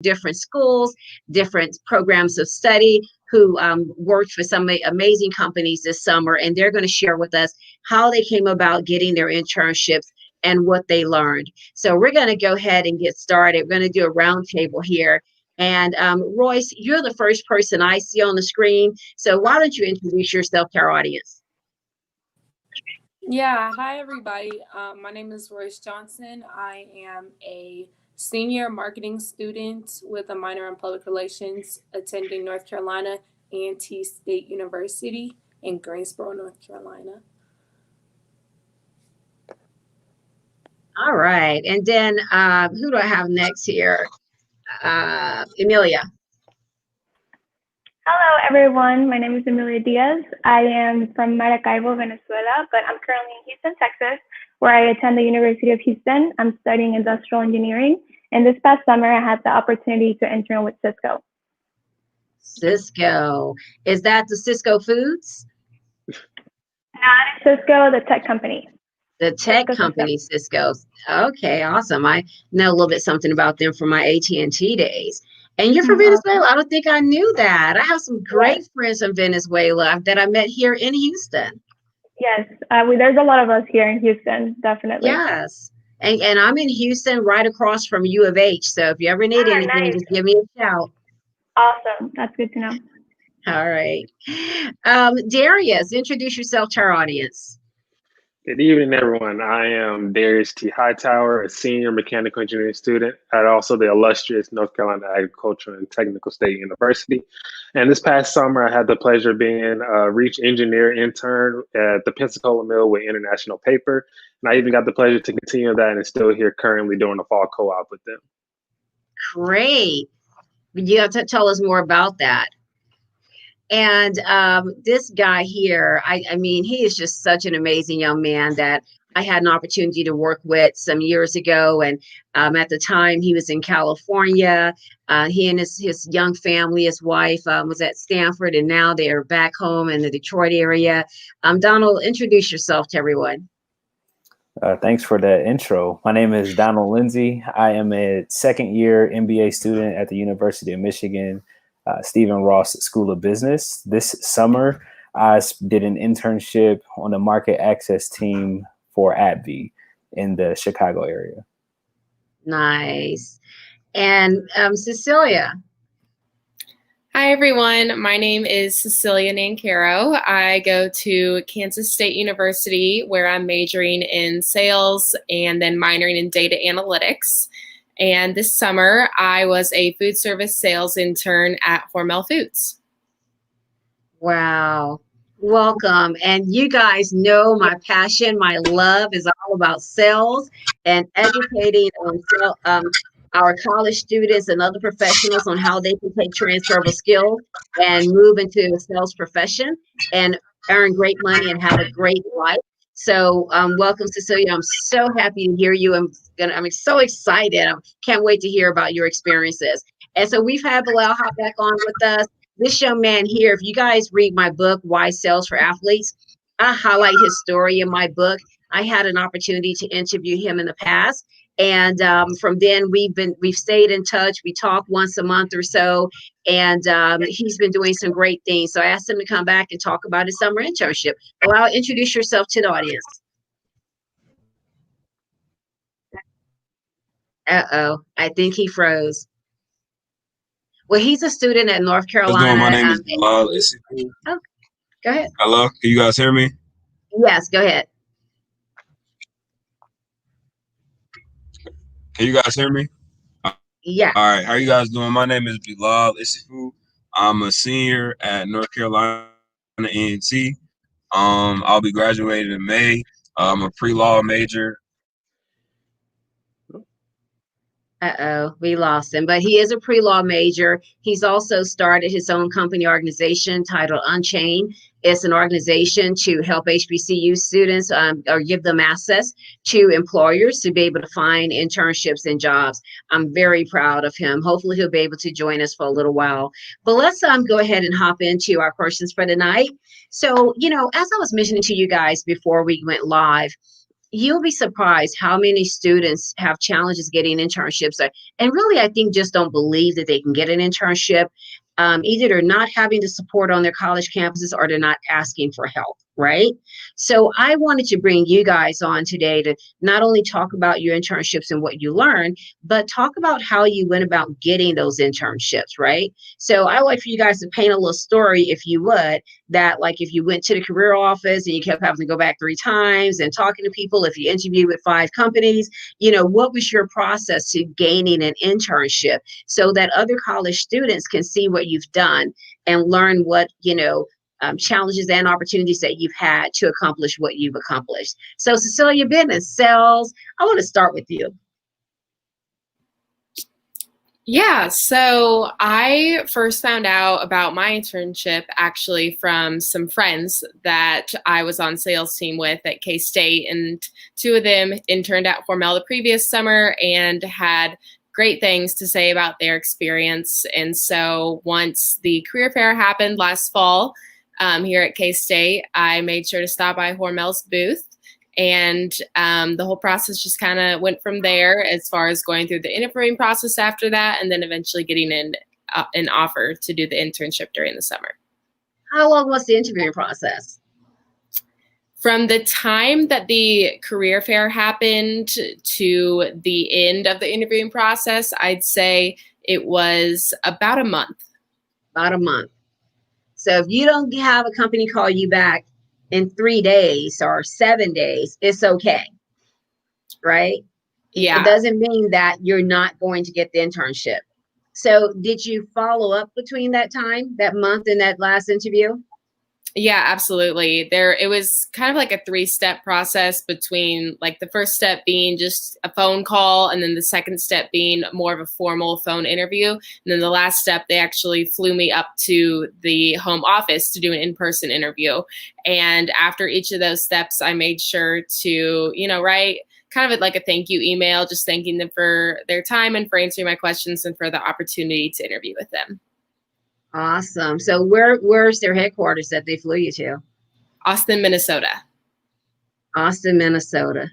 different schools, different programs of study, who worked for some amazing companies this summer, and they're going to share with us how they came about getting their internships and what they learned. So we're going to go ahead and get started. We're going to do a roundtable here. And Royce, you're the first person I see on the screen. So why don't you introduce yourself to our audience? Yeah, hi everybody. My name is Royce Johnson. I am a senior marketing student with a minor in public relations attending North Carolina A&T State University in Greensboro, North Carolina. All right. And then who do I have next here? Emilia. Hello, everyone. My name is Emilia Diaz. I am from Maracaibo, Venezuela, but I'm currently in Houston, Texas, where I attend the University of Houston. I'm studying industrial engineering. And this past summer, I had the opportunity to intern with Cisco. Cisco. Is that the Cisco Foods? Not Cisco, the tech company. The tech company, Cisco. Okay, awesome. I know a little bit something about them from my AT&T days. And you're from Venezuela. I don't think I knew that. I have some great friends from Venezuela that I met here in Houston. Yes, there's a lot of us here in Houston, definitely. Yes. And I'm in Houston, right across from U of H. So if you ever need anything, just give me a shout. Awesome. That's good to know. All right. Darius, introduce yourself to our audience. Good evening, everyone. I am Darius T. Hightower, a senior mechanical engineering student at also the illustrious North Carolina Agricultural and Technical State University. And this past summer, I had the pleasure of being a Reach engineer intern at the Pensacola Mill with International Paper. And I even got the pleasure to continue that and is still here currently doing a fall co-op with them. Great. You have to tell us more about that. And this guy here, I mean, he is just such an amazing young man that I had an opportunity to work with some years ago. And at the time he was in California. He and his young family, his wife was at Stanford, and now they're back home in the Detroit area. Donald, introduce yourself to everyone. Thanks for that intro. My name is Donald Lindsay. I am a second year MBA student at the University of Michigan, Stephen Ross School of Business. This summer, I did an internship on the market access team for AbbVie in the Chicago area. Nice. And Cecilia. Hi, everyone. My name is Cecilia Nancaro. I go to Kansas State University, where I'm majoring in sales and then minoring in data analytics. And this summer, I was a food service sales intern at Hormel Foods. Wow. Welcome. And you guys know my passion, my love is all about sales and educating our college students and other professionals on how they can take transferable skills and move into a sales profession and earn great money and have a great life. So welcome, Cecilia. I'm so happy to hear you. I'm so excited. I can't wait to hear about your experiences. And so we've had Bilal hop back on with us. This young man here, if you guys read my book, Why Sales for Athletes, I highlight his story in my book. I had an opportunity to interview him in the past. And from then we've stayed in touch. We talk once a month or so, and he's been doing some great things. So I asked him to come back and talk about his summer internship. Bilal, introduce yourself to the audience. Uh-oh, I think he froze. Well, he's a student at North Carolina. My name is Bilal. Oh, go ahead. Hello, can you guys hear me? Yes, go ahead. Can you guys hear me? Yeah. All right. How are you guys doing? My name is Bilal Isifu. I'm a senior at North Carolina A&T. I'll be graduating in May. I'm a pre-law major. Uh-oh, we lost him, but he is a pre-law major. He's also started his own company organization titled Unchained. It's an organization to help HBCU students or give them access to employers to be able to find internships and jobs. I'm very proud of him. Hopefully he'll be able to join us for a little while. But let's go ahead and hop into our questions for tonight. So, as I was mentioning to you guys before we went live, you'll be surprised how many students have challenges getting internships, and really, I think just don't believe that they can get an internship. Either they're not having the support on their college campuses or they're not asking for help, right? So I wanted to bring you guys on today to not only talk about your internships and what you learned, but talk about how you went about getting those internships, right? So I would like for you guys to paint a little story, if you would, that like if you went to the career office and you kept having to go back 3 times and talking to people, if you interviewed with 5 companies, what was your process to gaining an internship so that other college students can see what you've done and learn what, challenges and opportunities that you've had to accomplish what you've accomplished. So Cecilia, business sales, I want to start with you. Yeah, so I first found out about my internship actually from some friends that I was on sales team with at K-State, and two of them interned at Hormel the previous summer and had great things to say about their experience. And so once the career fair happened last fall here at K-State, I made sure to stop by Hormel's booth. And the whole process just kind of went from there as far as going through the interviewing process after that, and then eventually getting an offer to do the internship during the summer. How long was the interviewing process? From the time that the career fair happened to the end of the interviewing process, I'd say it was about a month. About a month. So if you don't have a company call you back in 3 days or 7 days, it's okay, right? Yeah. It doesn't mean that you're not going to get the internship. So did you follow up between that time, that month, and that last interview? Yeah, absolutely. It was kind of like a 3-step process between like the first step being just a phone call, and then the second step being more of a formal phone interview. And then the last step, they actually flew me up to the home office to do an in-person interview. And after each of those steps, I made sure to, write kind of like a thank you email, just thanking them for their time and for answering my questions and for the opportunity to interview with them. Awesome. So where's their headquarters that they flew you to? Austin, Minnesota. Austin, Minnesota.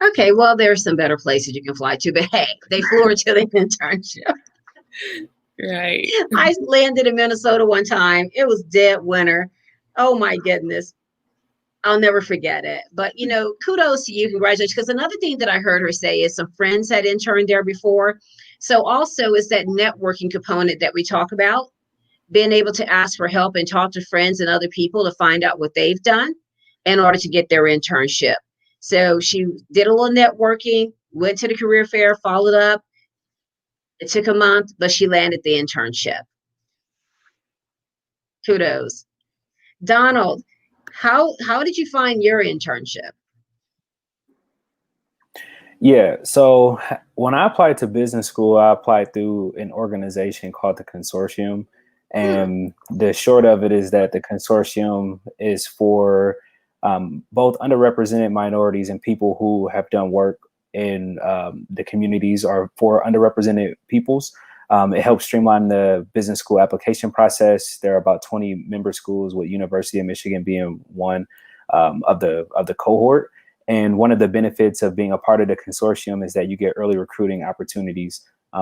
Okay, well, there's some better places you can fly to, but hey, they flew her to the internship. Right. I landed in Minnesota one time. It was dead winter. Oh my goodness. I'll never forget it. But, kudos to you. Congratulations. Because another thing that I heard her say is some friends had interned there before. So also is that networking component that we talk about, being able to ask for help and talk to friends and other people to find out what they've done in order to get their internship. So she did a little networking, went to the career fair, followed up. It took a month, but she landed the internship. Kudos. Donald, how did you find your internship? Yeah, so when I applied to business school, I applied through an organization called the Consortium. And the short of it is that the Consortium is for both underrepresented minorities and people who have done work in the communities, or for underrepresented peoples. It helps streamline the business school application process. There are about 20 member schools, with University of Michigan being one of the cohort. And one of the benefits of being a part of the consortium is that you get early recruiting opportunities.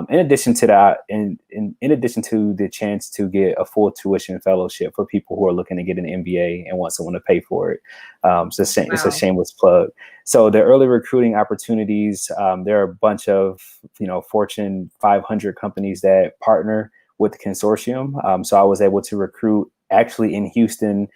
In addition to that, in addition to the chance to get a full tuition fellowship for people who are looking to get an MBA and want someone to pay for it. It's a shameless plug. So the early recruiting opportunities, there are a bunch of Fortune 500 companies that partner with the consortium. So I was able to recruit actually in Houston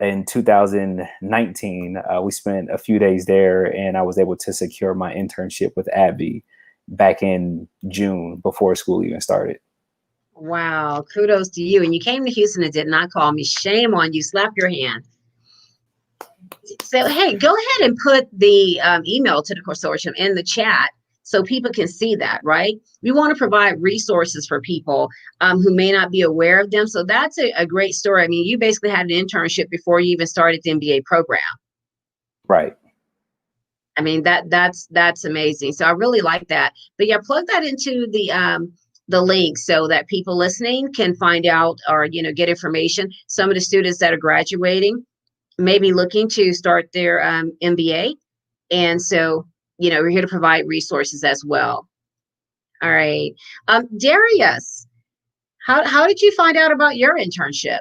in 2019. We spent a few days there, and I was able to secure my internship with AbbVie back in June before school even started. Wow, kudos to you. And you came to Houston and did not call me. Shame on you. Slap your hand. So, hey, go ahead and put the email to the consortium in the chat so people can see that, right? We want to provide resources for people who may not be aware of them. So that's a great story. I mean, you basically had an internship before you even started the MBA program. Right. I mean, that's amazing. So I really like that. But yeah, plug that into the link so that people listening can find out or get information. Some of the students that are graduating may be looking to start their MBA. And so, we're here to provide resources as well. All right. Darius, how did you find out about your internship?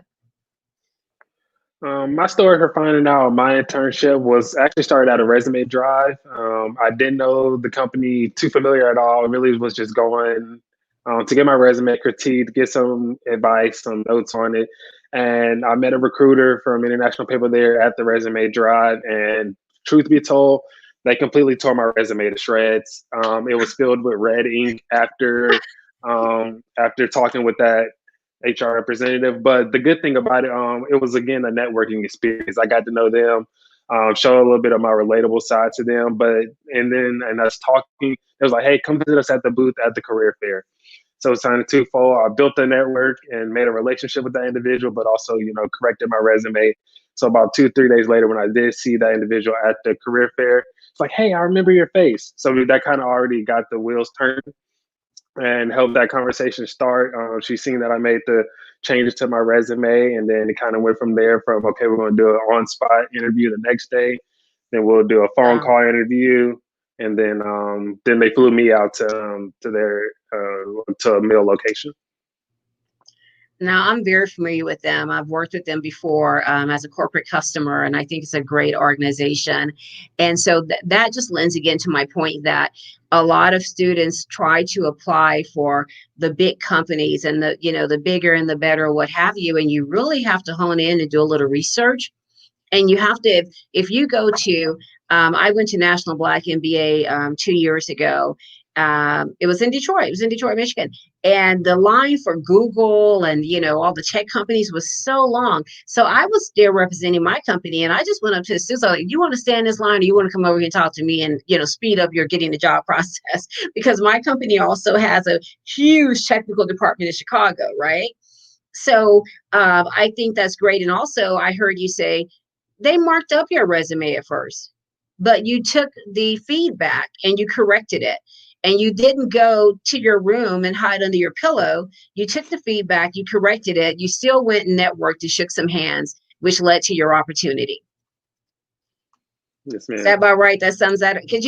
My story for finding out my internship was actually started at a resume drive. I didn't know the company too familiar at all. It really was just going to get my resume critiqued, get some advice, some notes on it. And I met a recruiter from international paper there at the resume drive. And truth be told, they completely tore my resume to shreds. It was filled with red ink after talking with that HR representative. But the good thing about it, it was again a networking experience. I got to know them, show a little bit of my relatable side to them. And us talking, it was like, hey, come visit us at the booth at the career fair. So it's kind of twofold. I built a network and made a relationship with that individual, but also, corrected my resume. So about 2, 3 days later, when I did see that individual at the career fair, it's like, hey, I remember your face. So that kind of already got the wheels turned and helped that conversation start. She seen that I made the changes to my resume, and then it kind of went from there. From okay, we're going to do an on-spot interview the next day, then we'll do a phone Wow. call interview, and then they flew me out to their to a mill location. Now, I'm very familiar with them. I've worked with them before as a corporate customer, and I think it's a great organization. And so that just lends again to my point that a lot of students try to apply for the big companies and the bigger and the better, what have you. And you really have to hone in and do a little research. And you have to, if you go to, I went to National Black MBA 2 years ago. It was in Detroit. It was in Detroit, Michigan. And the line for Google and, all the tech companies was so long. So I was there representing my company. And I just went up to the students, like, you want to stay in this line or you want to come over here and talk to me and, speed up your getting the job process? Because my company also has a huge technical department in Chicago, right? So I think that's great. And also, I heard you say they marked up your resume at first, but you took the feedback and you corrected it. And you didn't go to your room and hide under your pillow. You took the feedback, you corrected it, you still went and networked and shook some hands, which led to your opportunity. Yes, Is ma'am. that about right? That sums that, because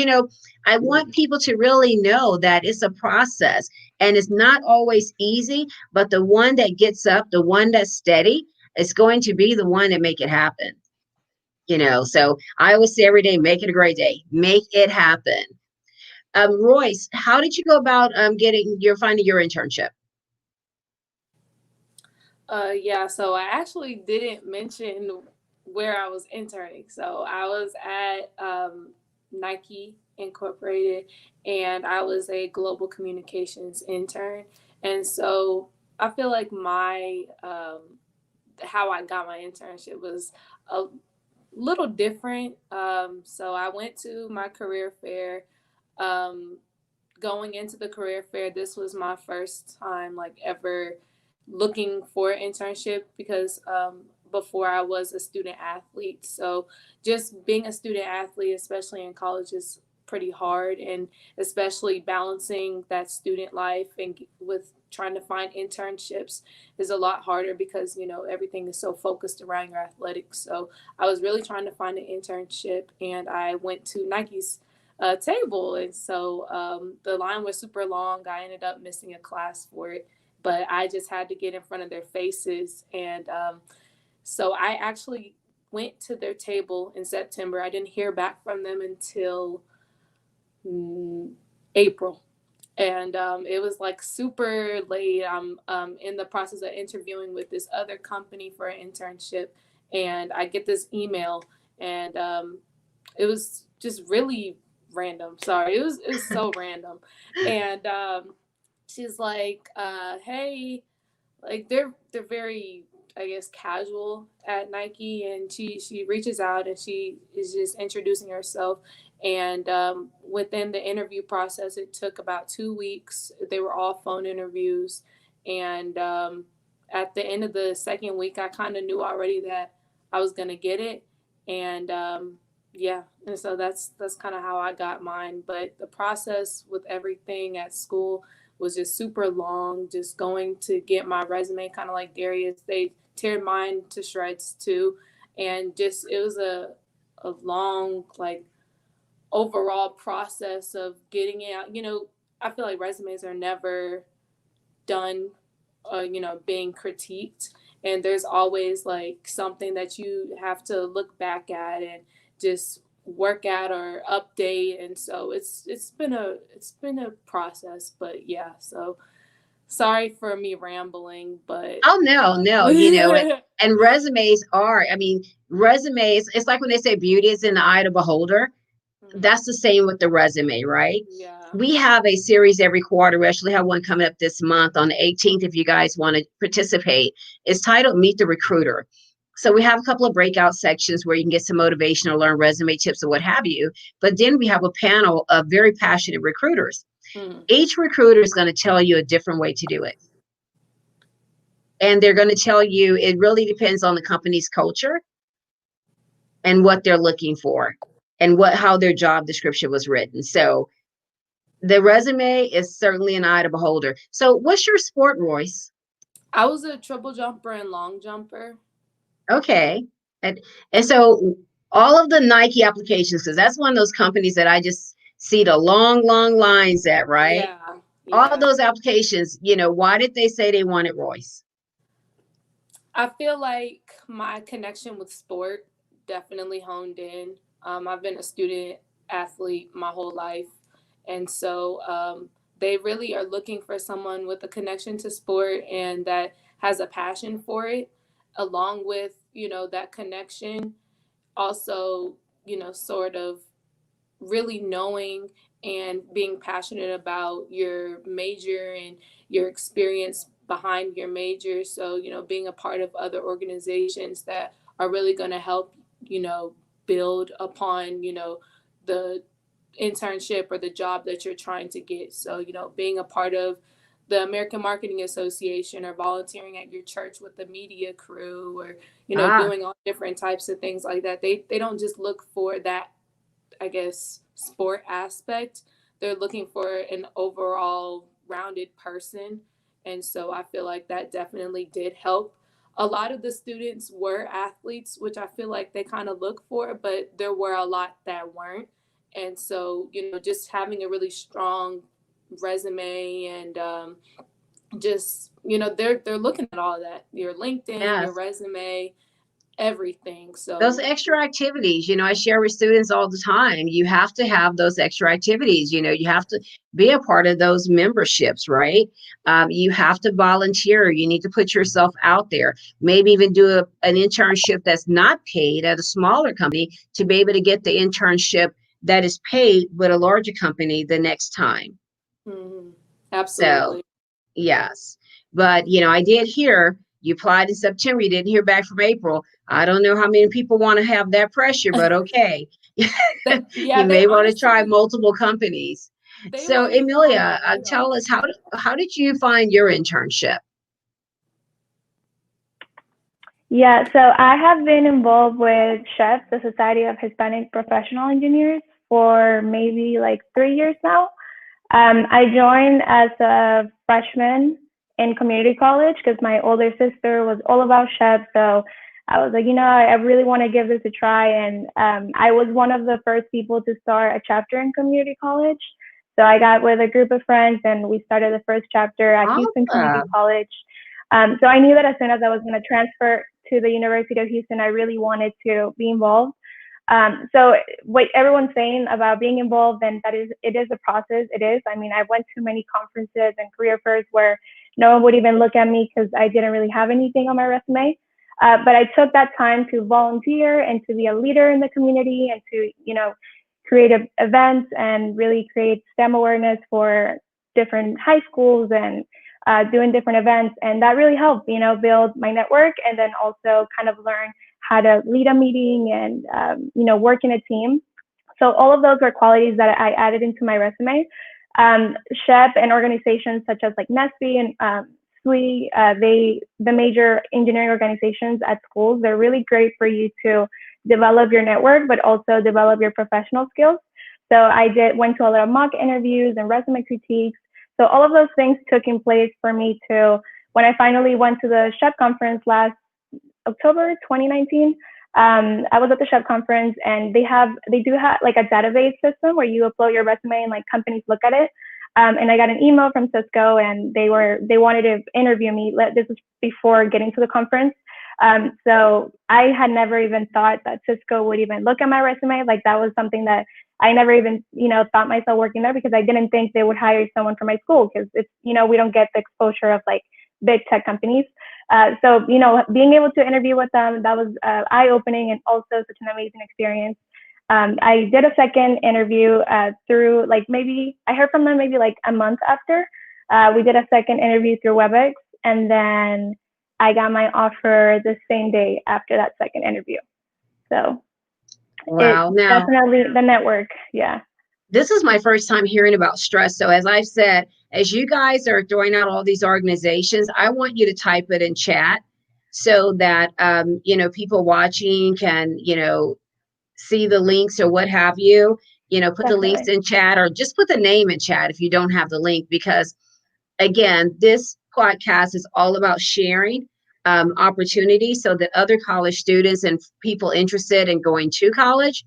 I want people to really know that it's a process and it's not always easy, but the one that gets up, the one that's steady, is going to be the one that make it happen. So I always say every day, make it a great day, make it happen. Royce, how did you go about finding your internship? Yeah, so I actually didn't mention where I was interning. So I was at Nike Incorporated, and I was a global communications intern. And so I feel like my how I got my internship was a little different. So I went to my career fair. Um, Going into the career fair, this was my first time like ever looking for an internship because before I was a student athlete. So just being a student athlete, especially in college, is pretty hard, and especially balancing that student life and with trying to find internships is a lot harder because everything is so focused around your athletics. So I was really trying to find an internship, and I went to Nike's table. And so the line was super long. I ended up missing a class for it, but I just had to get in front of their faces. And so I actually went to their table in September. I didn't hear back from them until April. And it was like super late. I'm in the process of interviewing with this other company for an internship. And I get this email, and it was just really random. Sorry, it was so random. And she's like, "Hey," like they're very, I guess, casual at Nike, and she reaches out and she is just introducing herself. And within the interview process, it took about 2 weeks. They were all phone interviews, and at the end of the second week, I kind of knew already that I was gonna get it. And yeah, and so that's kind of how I got mine. But the process with everything at school was just super long. Just going to get my resume, kind of like Darius, they teared mine to shreds too, and just it was a long, like, overall process of getting it out. I feel like resumes are never done, being critiqued, and there's always like something that you have to look back at and just work at or update. And so it's been a process, but yeah. So sorry for me rambling, but Oh, no, and resumes are, I mean, resumes, it's like when they say beauty is in the eye of the beholder. mhm, That's the same with the resume, right? yeah. We have a series every quarter. We actually have one coming up this month on the 18th if you guys want to participate. It's titled Meet the Recruiter. So we have a couple of breakout sections where you can get some motivation or learn resume tips or what have you. But then we have a panel of very passionate recruiters. Mhm, Each recruiter is going to tell you a different way to do it. And they're going to tell you it really depends on the company's culture and what they're looking for and how their job description was written. So the resume is certainly an eye to beholder. So what's your sport, Royce? I was a triple jumper and long jumper. Okay. And so all of the Nike applications, because that's one of those companies that I just see the long lines at, right? Yeah, All of yeah. those applications, why did they say they wanted Royce? I feel like my connection with sport definitely honed in. I've been a student athlete my whole life. And so they really are looking for someone with a connection to sport and that has a passion for it, along with, that connection. Also, sort of really knowing and being passionate about your major and your experience behind your major. So, being a part of other organizations that are really going to help, build upon, the internship or the job that you're trying to get. So, being a part of the American Marketing Association or volunteering at your church with the media crew or, Ah, doing all different types of things like that. They don't just look for that, I guess, sport aspect. They're looking for an overall rounded person. And so I feel like that definitely did help. A lot of the students were athletes, which I feel like they kind of look for, but there were a lot that weren't. And so, just having a really strong resume and just, they're looking at all of that, your LinkedIn, your yes. resume, everything. Those So, extra activities, I share with students all the time. You have to have those extra activities. You have to be a part of those memberships, right? You have to volunteer. You need to put yourself out there. Maybe even do an internship that's not paid at a smaller company to be able to get the internship that is paid with a larger company the next time. mhm, So, absolutely. yes. But, I did hear you applied in September. You didn't hear back from April. I don't know how many people want to have that pressure, but okay. Yeah, You they may want to try honestly multiple companies. they So, weren't even on my Emilia, tell radar. us how did you find your internship? Yeah, so I have been involved with SHEF, the Society of Hispanic Professional Engineers, for maybe like 3 years now. I joined as a freshman in community college because my older sister was all about chef. So I was like, I really want to give this a try. And I was one of the first people to start a chapter in community college. So I got with a group of friends and we started the first chapter at Houston Community Awesome. College. So I knew that as soon as I was going to transfer to the University of Houston, I really wanted to be involved. So what everyone's saying about being involved, and it is a process. It is. I mean, I went to many conferences and career fairs where no one would even look at me because I didn't really have anything on my resume. But I took that time to volunteer and to be a leader in the community and to, create events and really create STEM awareness for different high schools and doing different events. And that really helped, build my network and then also kind of learn how to lead a meeting and work in a team. So all of those are qualities that I added into my resume. SHEP and organizations such as like NESB and SWE, the major engineering organizations at schools, they're really great for you to develop your network, but also develop your professional skills. So I went to a lot of mock interviews and resume critiques. So all of those things took in place for me to, when I finally went to the SHEP conference last October 2019, I was at the Chef conference, and they do have like a database system where you upload your resume and like companies look at it. And I got an email from Cisco, and they wanted to interview me. This was before getting to the conference. So I had never even thought that Cisco would even look at my resume. Like that was something that I never even, thought myself working there, because I didn't think they would hire someone from my school, because it's, we don't get the exposure of like big tech companies. So, being able to interview with them, that was eye-opening and also such an amazing experience. I did a second interview through I heard from them maybe like a month after. We did a second interview through WebEx, and then I got my offer the same day after that second interview. So Wow. it's Now, definitely the network. Yeah. this is my first time hearing about stress. So as I've said, as you guys are throwing out all these organizations, I want you to type it in chat so that, people watching can, see the links or what have you, put the links Definitely. in chat, or just put the name in chat if you don't have the link, because again, this podcast is all about sharing opportunities so that other college students and people interested in going to college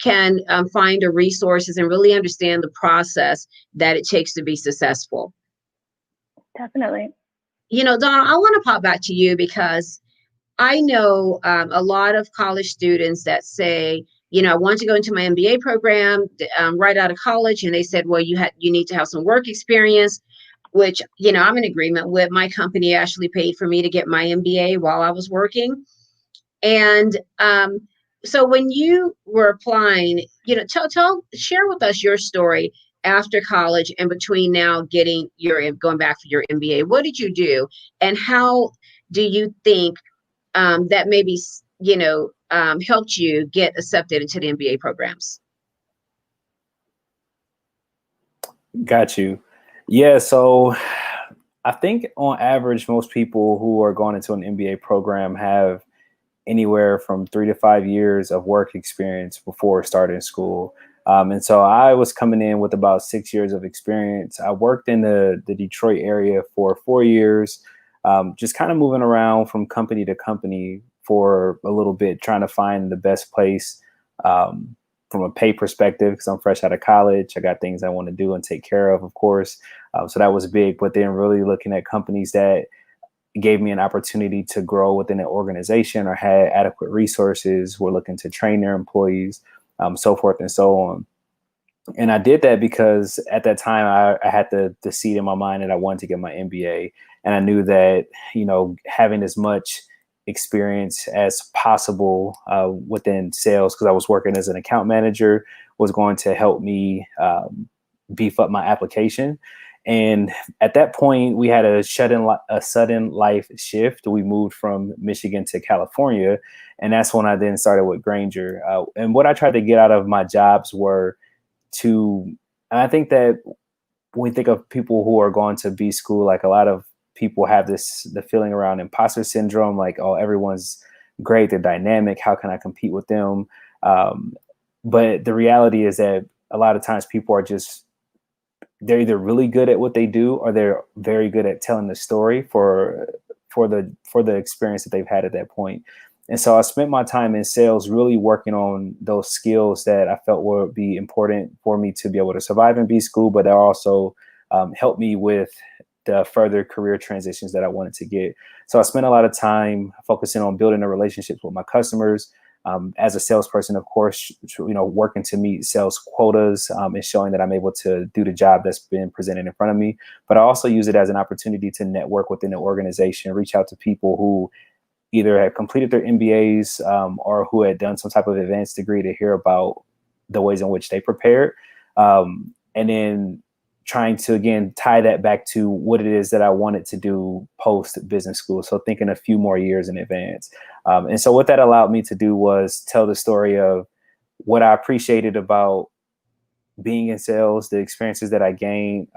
can find the resources and really understand the process that it takes to be successful. Definitely. Donna, I want to pop back to you, because I know a lot of college students that say, I want to go into my MBA program right out of college. And they said, well, you need to have some work experience, which, I'm in agreement with. My company actually paid for me to get my MBA while I was working. And so when you were applying, share with us your story after college and between now going back for your MBA. What did you do, and how do you think that maybe helped you get accepted into the MBA programs? Got you. Yeah, so I think on average, most people who are going into an MBA program have anywhere from 3 to 5 years of work experience before starting school. And so I was coming in with about 6 years of experience. I worked in the Detroit area for 4 years, just kind of moving around from company to company for a little bit, trying to find the best place from a pay perspective, because I'm fresh out of college. I got things I want to do and take care of course. So that was big. But then really looking at companies that gave me an opportunity to grow within an organization or had adequate resources, were looking to train their employees, so forth and so on. And I did that because at that time I had the seed in my mind that I wanted to get my MBA. And I knew that, having as much experience as possible within sales, because I was working as an account manager, was going to help me beef up my application. And at that point, we had a sudden life shift. We moved from Michigan to California. And that's when I then started with Granger. And what I tried to get out of my jobs were and I think that when we think of people who are going to B school, like a lot of people have the feeling around imposter syndrome, like, oh, everyone's great, they're dynamic, how can I compete with them? But the reality is that a lot of times people are they're either really good at what they do, or they're very good at telling the story for the experience that they've had at that point. And so I spent my time in sales really working on those skills that I felt would be important for me to be able to survive in B school, but that also helped me with the further career transitions that I wanted to get. So I spent a lot of time focusing on building the relationships with my customers. As a salesperson, of course, working to meet sales quotas and showing that I'm able to do the job that's been presented in front of me. But I also use it as an opportunity to network within the organization, reach out to people who either had completed their MBAs or who had done some type of advanced degree, to hear about the ways in which they prepared. And then trying to, again, tie that back to what it is that I wanted to do post business school. So thinking a few more years in advance. And so what that allowed me to do was tell the story of what I appreciated about being in sales, the experiences that I gained,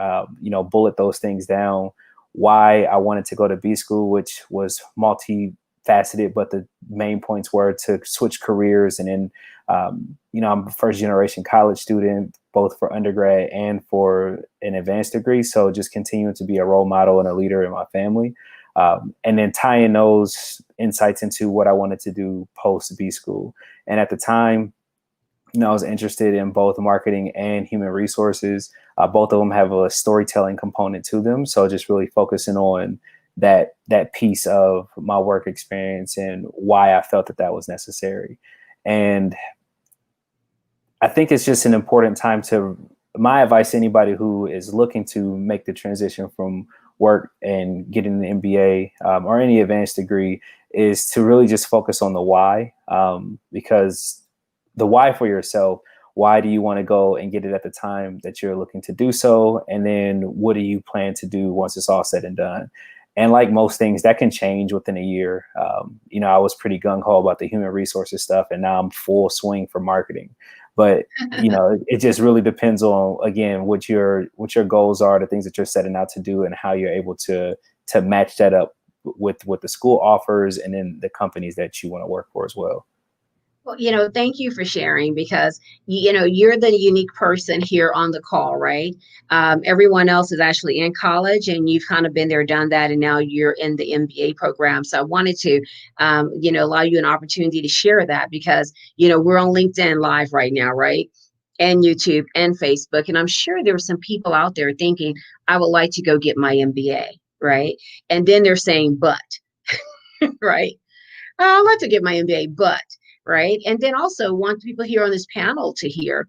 bullet those things down, why I wanted to go to B school, which was multifaceted, but the main points were to switch careers. And then, I'm a first generation college student, both for undergrad and for an advanced degree. So just continuing to be a role model and a leader in my family. and then tying those insights into what I wanted to do post B school. And at the time, I was interested in both marketing and human resources. Both of them have a storytelling component to them. So just really focusing on that piece of my work experience and why I felt that was necessary. And I think it's just an important time my advice to anybody who is looking to make the transition from work and getting an MBA or any advanced degree is to really just focus on the why, because the why for yourself, why do you want to go and get it at the time that you're looking to do so? And then what do you plan to do once it's all said and done? And like most things, that can change within a year. I was pretty gung-ho about the human resources stuff, and now I'm full swing for marketing. But, it just really depends on, again, what your goals are, the things that you're setting out to do, and how you're able to match that up with what the school offers and then the companies that you want to work for as well. Well, thank you for sharing, because, you're the unique person here on the call, right? Everyone else is actually in college, and you've kind of been there, done that, and now you're in the MBA program. So I wanted to, allow you an opportunity to share that, because, we're on LinkedIn Live right now, right? And YouTube and Facebook. And I'm sure there are some people out there thinking, I would like to go get my MBA, right? And then they're saying, but, right? I'd like to get my MBA, but, right? And then also want people here on this panel to hear,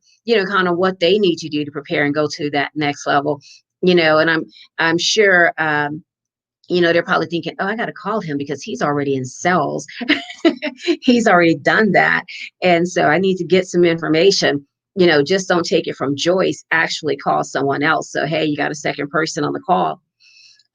kind of what they need to do to prepare and go to that next level, and I'm sure, they're probably thinking, oh, I got to call him because he's already in sales. He's already done that. And so I need to get some information. Just don't take it from Joyce, actually call someone else. So, hey, you got a second person on the call.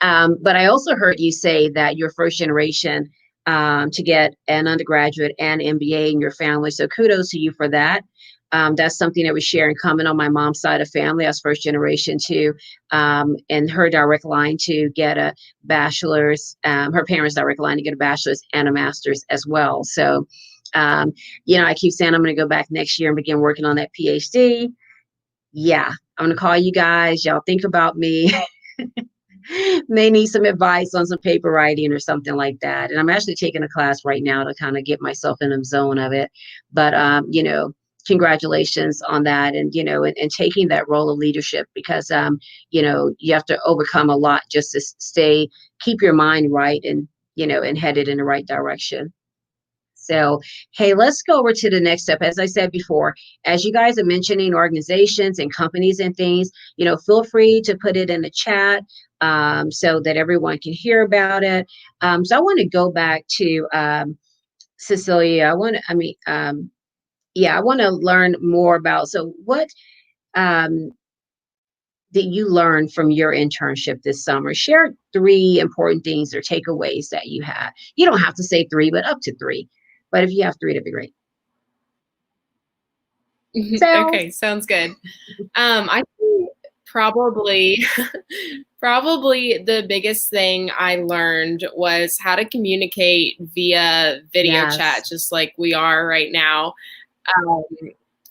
But I also heard you say that you're first generation to get an undergraduate and MBA in your family. So kudos to you for that. That's something that we share in common on my mom's side of family. I was first generation too, and her direct line to get a bachelor's, her parents' direct line to get a bachelor's and a master's as well. So, I keep saying I'm going to go back next year and begin working on that PhD. Yeah, I'm going to call you guys. Y'all think about me. May need some advice on some paper writing or something like that. And I'm actually taking a class right now to kind of get myself in the zone of it. But, congratulations on that. And, and taking that role of leadership, because, you have to overcome a lot just to keep your mind right and, and headed in the right direction. So, hey, let's go over to the next step. As I said before, as you guys are mentioning organizations and companies and things, feel free to put it in the chat so that everyone can hear about it. So I want to go back to Cecilia. I want to learn more about, so what did you learn from your internship this summer? Share 3 important things or takeaways that you had. You don't have to say 3, but up to 3. But if you have 3, that'd be great. Okay, sounds good. I think probably the biggest thing I learned was how to communicate via video chat, just like we are right now.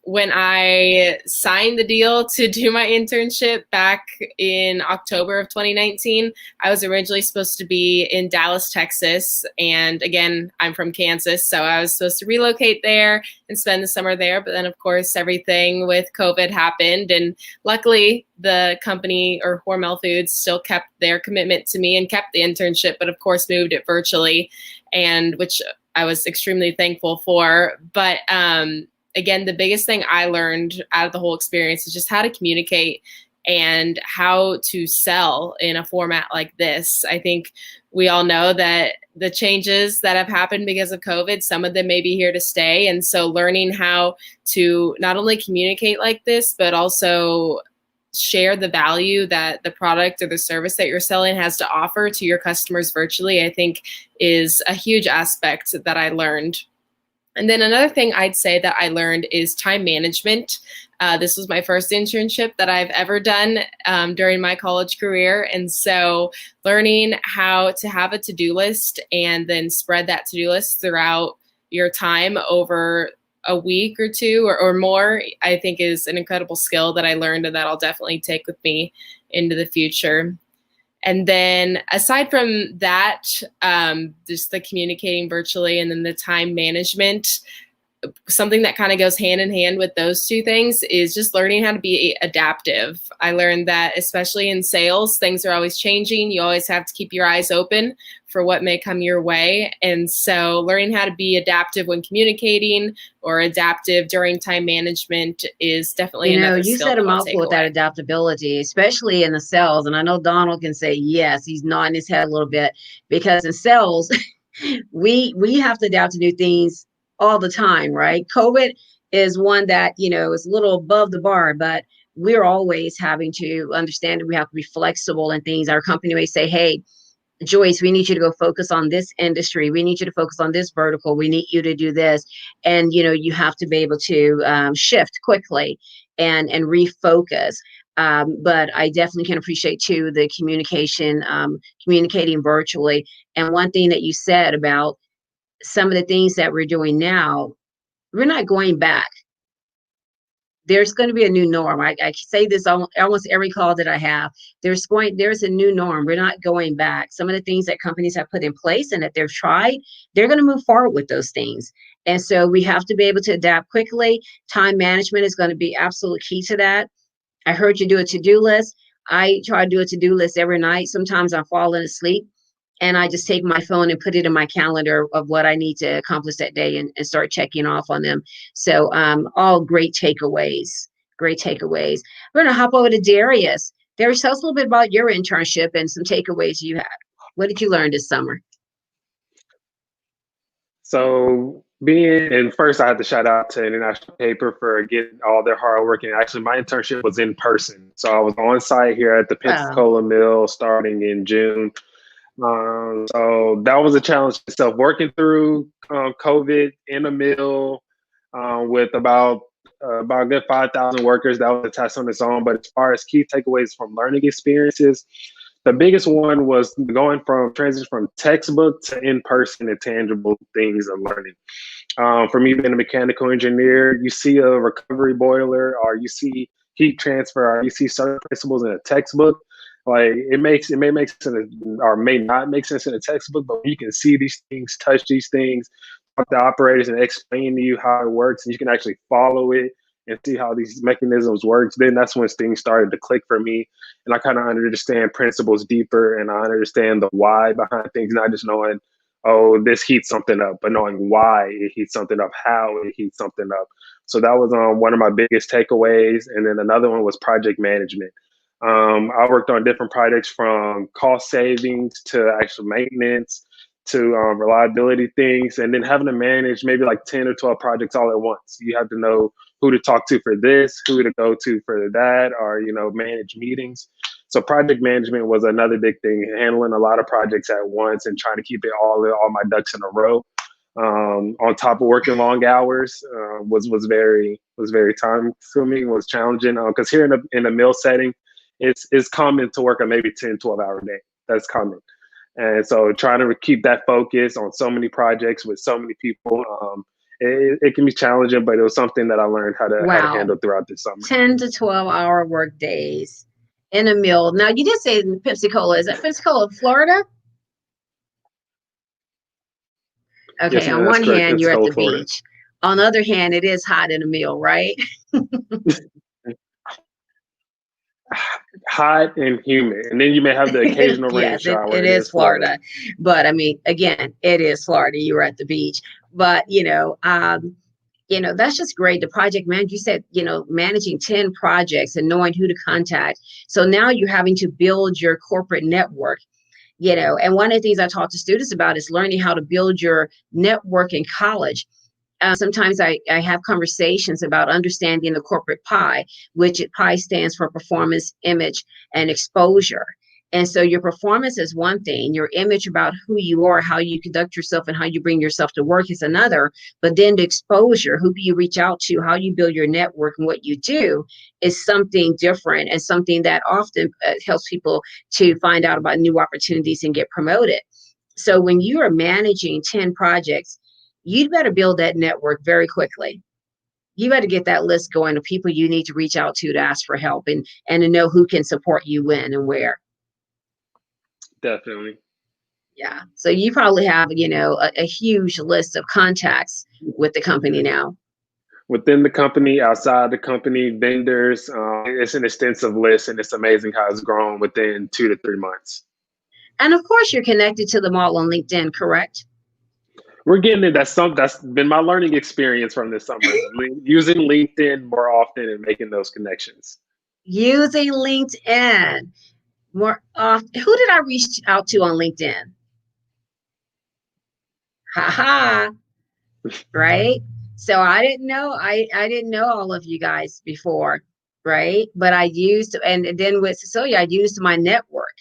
When I signed the deal to do my internship back in October of 2019, I was originally supposed to be in Dallas, Texas. And again, I'm from Kansas, so I was supposed to relocate there and spend the summer there. But then, of course, everything with COVID happened. And luckily, the company, or Hormel Foods, still kept their commitment to me and kept the internship, but of course moved it virtually, and which I was extremely thankful for. But again, the biggest thing I learned out of the whole experience is just how to communicate and how to sell in a format like this. I think we all know that the changes that have happened because of COVID, some of them may be here to stay. And so learning how to not only communicate like this, but also share the value that the product or the service that you're selling has to offer to your customers virtually, I think is a huge aspect that I learned. And then another thing I'd say that I learned is time management. This was my first internship that I've ever done during my college career. And so learning how to have a to-do list and then spread that to-do list throughout your time over a week or 2 or more, I think is an incredible skill that I learned and that I'll definitely take with me into the future. And then aside from that, just the communicating virtually and then the time management, something that kind of goes hand in hand with those two things is just learning how to be adaptive. I learned that especially in sales, things are always changing. You always have to keep your eyes open for what may come your way. And so learning how to be adaptive when communicating or adaptive during time management is definitely another You skill said a that I'll mouthful take with that away. adaptability, especially in the sales. And I know Donald can say yes, he's nodding his head a little bit, because in sales, we have to adapt to new things all the time, right? COVID is one that, is a little above the bar, but we're always having to understand that we have to be flexible in things. Our company may say, hey, Joyce, we need you to go focus on this industry. We need you to focus on this vertical. We need you to do this. And, you have to be able to shift quickly and refocus. But I definitely can appreciate too the communication, communicating virtually. And one thing that you said about some of the things that we're doing now, we're not going back. There's going to be a new norm. I say this almost every call that I have. There's a new norm. We're not going back. Some of the things that companies have put in place and that they've tried, they're going to move forward with those things. And so we have to be able to adapt quickly. Time management is going to be absolutely key to that. I heard you do a to-do list. I try to do a to-do list every night. Sometimes I'm falling asleep and I just take my phone and put it in my calendar of what I need to accomplish that day and start checking off on them. So all great takeaways, great takeaways. We're going to hop over to Darius. Darius, tell us a little bit about your internship and some takeaways you had. What did you learn this summer? So and first I have to shout out to International Paper for getting all their hard work. And actually my internship was in person. So I was on site here at the Wow. Pensacola Mill starting in June. So that was a challenge itself, working through COVID in a mill with about a good 5,000 workers. That was a test on its own. But as far as key takeaways from learning experiences, the biggest one was going from transition from textbook to in-person and tangible things of learning. For me being a mechanical engineer, you see a recovery boiler or you see heat transfer or you see certain principles in a textbook. Like it may make sense or may not make sense in a textbook, but you can see these things, touch these things, talk to operators and explain to you how it works, and you can actually follow it and see how these mechanisms works. Then that's when things started to click for me, and I kind of understand principles deeper, and I understand the why behind things, not just knowing, oh, this heats something up, but knowing why it heats something up, how it heats something up. So that was one of my biggest takeaways. And then another one was project management. I worked on different projects from cost savings to actual maintenance to reliability things, and then having to manage maybe like 10 or 12 projects all at once. You have to know who to talk to for this, who to go to for that, or, manage meetings. So project management was another big thing, handling a lot of projects at once and trying to keep it all my ducks in a row. On top of working long hours, was very time consuming, was challenging. Because here in the mill setting, it's common to work a maybe 10, 12-hour day. That's common. And so trying to keep that focus on so many projects with so many people, it can be challenging, but it was something that I learned how to Wow. handle throughout the summer. 10 to 12-hour work days in a mill. Now, you did say in Pensacola. Is that Pensacola, Florida? Okay, Yes, on ma'am, that's one correct. hand, you're at Pensacola, the Florida. beach. On the other hand, it is hot in a mill, right? Hot and humid, and then you may have the occasional rain Yes, shower. it It is is Florida. Florida. But I mean, again, it is Florida. You're at the beach. But, that's just great. The project manager, you said, managing 10 projects and knowing who to contact. So now you're having to build your corporate network. And one of the things I talk to students about is learning how to build your network in college. Sometimes I have conversations about understanding the corporate pie, which pie stands for performance, image, and exposure. And so your performance is one thing, your image about who you are, how you conduct yourself, and how you bring yourself to work is another. But then the exposure, who you reach out to, how you build your network, and what you do is something different and something that often helps people to find out about new opportunities and get promoted. So when you are managing 10 projects, you'd better build that network very quickly. You better get that list going of people you need to reach out to ask for help and to know who can support you when and where. Definitely. Yeah. So you probably have, a huge list of contacts with the company now. Within the company, outside the company, vendors, it's an extensive list, and it's amazing how it's grown within 2 to 3 months. And of course, you're connected to them all on LinkedIn, correct? We're getting it. That's been my learning experience from this summer, using LinkedIn more often and making those connections. Using LinkedIn more often. Who did I reach out to on LinkedIn? Haha, right? So I didn't know all of you guys before, right? But I used, and then with Cecilia, I used my network,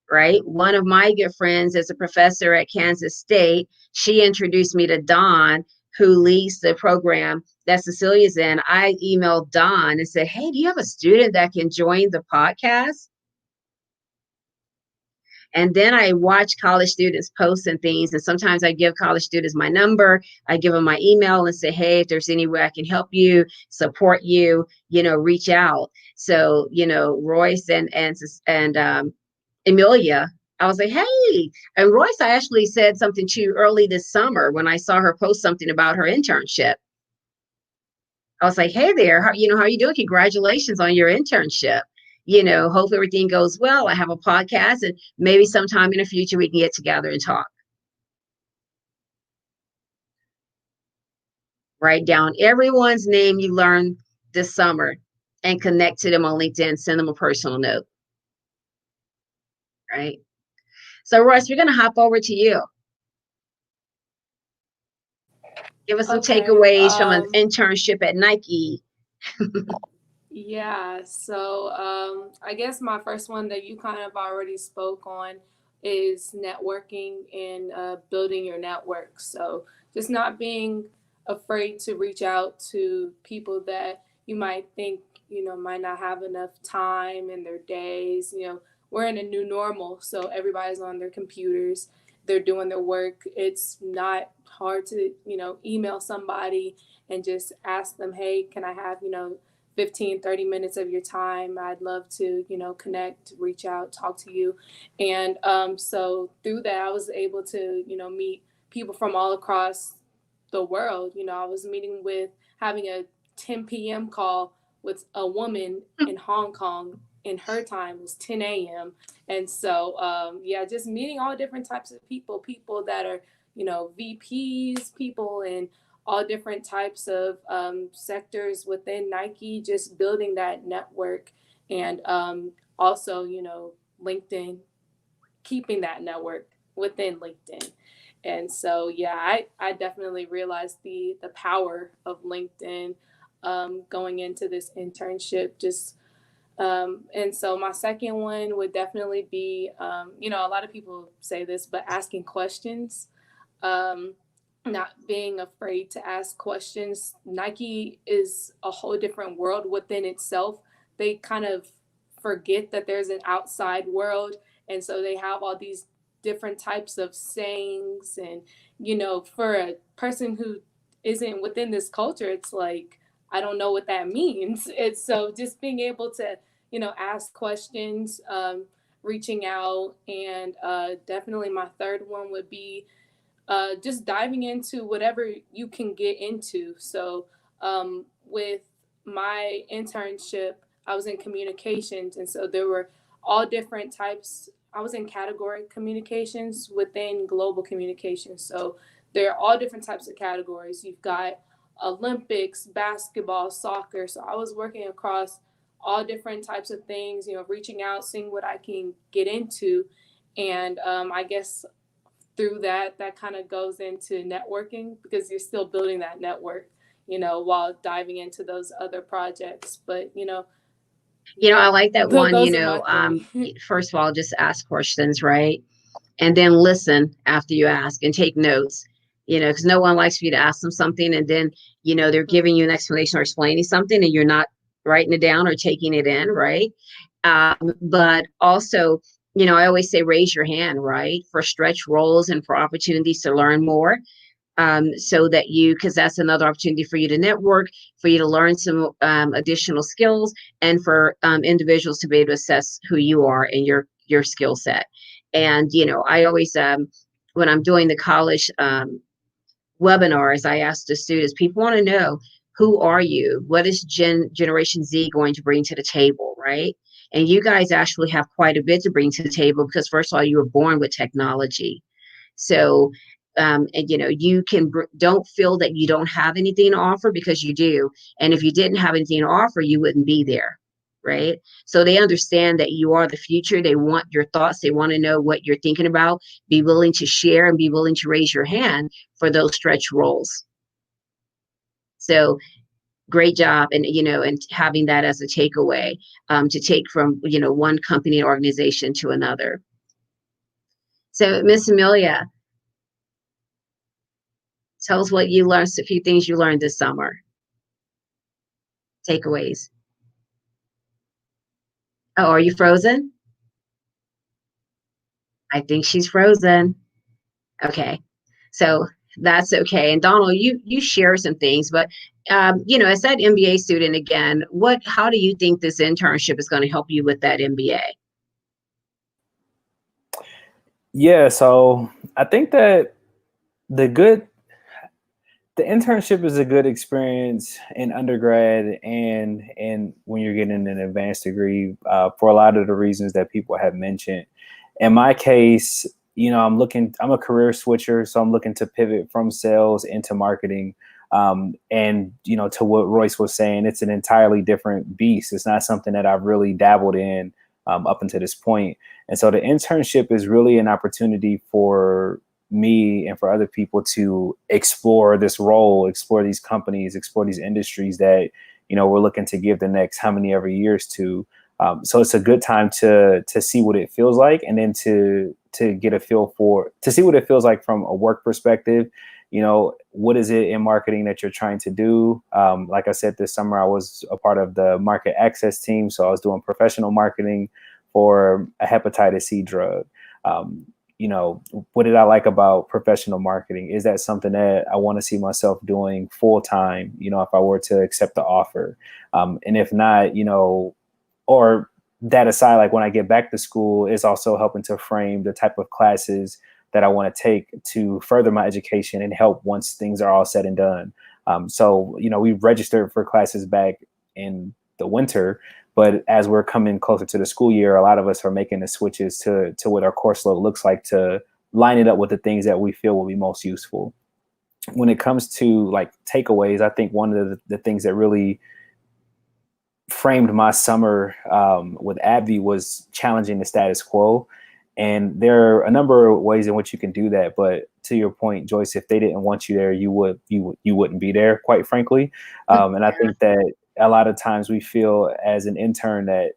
right? One of my good friends is a professor at Kansas State. She introduced me to Don, who leads the program that Cecilia's in. I emailed Don and said, hey, do you have a student that can join the podcast? And then I watch college students post and things. And sometimes I give college students my number. I give them my email and say, hey, if there's any way I can help you, support you, reach out. So, Royce and Amelia, I was like, hey, and Royce, I actually said something to you early this summer when I saw her post something about her internship. I was like, hey there, how you doing? Congratulations on your internship. Hope everything goes well. I have a podcast, and maybe sometime in the future we can get together and talk. Write down everyone's name you learned this summer and connect to them on LinkedIn. Send them a personal note. Right. So, Royce, we're going to hop over to you. Give us some Okay. takeaways from an internship at Nike. Yeah, so I guess my first one that you kind of already spoke on is networking and building your network. So just not being afraid to reach out to people that you might think, might not have enough time in their days. We're in a new normal, so everybody's on their computers, they're doing their work. It's not hard to, email somebody and just ask them, hey, can I have, 15, 30 minutes of your time. I'd love to, connect, reach out, talk to you. And so through that, I was able to, meet people from all across the world. I was having a 10 p.m. call with a woman in Hong Kong. In her time was 10 a.m. And so, just meeting all different types of people that are, VPs, people in all different types of sectors within Nike, just building that network and also, LinkedIn, keeping that network within LinkedIn. And so, I definitely realized the power of LinkedIn going into this internship. And so my second one would definitely be, a lot of people say this, but asking questions. Um, Not being afraid to ask questions. Nike is a whole different world within itself. They kind of forget that there's an outside world. And so they have all these different types of sayings. And, for a person who isn't within this culture, it's like, I don't know what that means. It's so just being able to, ask questions, reaching out. And definitely my third one would be just diving into whatever you can get into. So, with my internship, I was in communications, and so there were all different types. I was in category communications within global communications. So, there are all different types of categories. You've got Olympics, basketball, soccer. So, I was working across all different types of things, reaching out, seeing what I can get into. And I guess through that kind of goes into networking because you're still building that network, while diving into those other projects. But, I like that one, those are my three. first of all, just ask questions, right? And then listen after you ask and take notes, because no one likes for you to ask them something and then, they're giving you an explanation or explaining something and you're not writing it down or taking it in, right? But also, I always say raise your hand, right? For stretch roles and for opportunities to learn more. So that because that's another opportunity for you to network, for you to learn some additional skills, and for individuals to be able to assess who you are and your skill set. And, I always, when I'm doing the college webinars, I ask the students, people want to know, who are you? What is Generation Z going to bring to the table, right? And you guys actually have quite a bit to bring to the table because, first of all, you were born with technology. So, and you can don't feel that you don't have anything to offer, because you do. And if you didn't have anything to offer, you wouldn't be there, right? So they understand that you are the future. They want your thoughts. They want to know what you're thinking about. Be willing to share and be willing to raise your hand for those stretch roles. So great job, and having that as a takeaway, to take from one company or organization to another. So Miss Amelia, tell us what you learned, a few things you learned this summer. Takeaways. Oh, are you frozen? I think she's frozen. Okay. So that's okay. And Donald, you share some things, but as that MBA student again, how do you think this internship is going to help you with that MBA? Yeah, so I think that the internship is a good experience in undergrad and when you're getting an advanced degree, for a lot of the reasons that people have mentioned. In my case, I'm a career switcher, so I'm looking to pivot from sales into marketing. And to what Royce was saying, it's an entirely different beast. It's not something that I've really dabbled in up until this point. And so the internship is really an opportunity for me and for other people to explore this role, explore these companies, explore these industries that, we're looking to give the next how many ever years to. So it's a good time to see what it feels like, and then to get a feel to see what it feels like from a work perspective. What is it in marketing that you're trying to do? Like I said, this summer I was a part of the market access team, so I was doing professional marketing for a hepatitis C drug. What did I like about professional marketing? Is that something that I want to see myself doing full time, if I were to accept the offer? And if not, or that aside, like when I get back to school, is also helping to frame the type of classes that I want to take to further my education and help once things are all said and done. So we've registered for classes back in the winter, but as we're coming closer to the school year, a lot of us are making the switches to what our course load looks like, to line it up with the things that we feel will be most useful. When it comes to like takeaways, I think one of the things that really framed my summer with AbbVie was challenging the status quo. And there are a number of ways in which you can do that. But to your point, Joyce, if they didn't want you there, you wouldn't be there, quite frankly. And I think that a lot of times we feel as an intern that,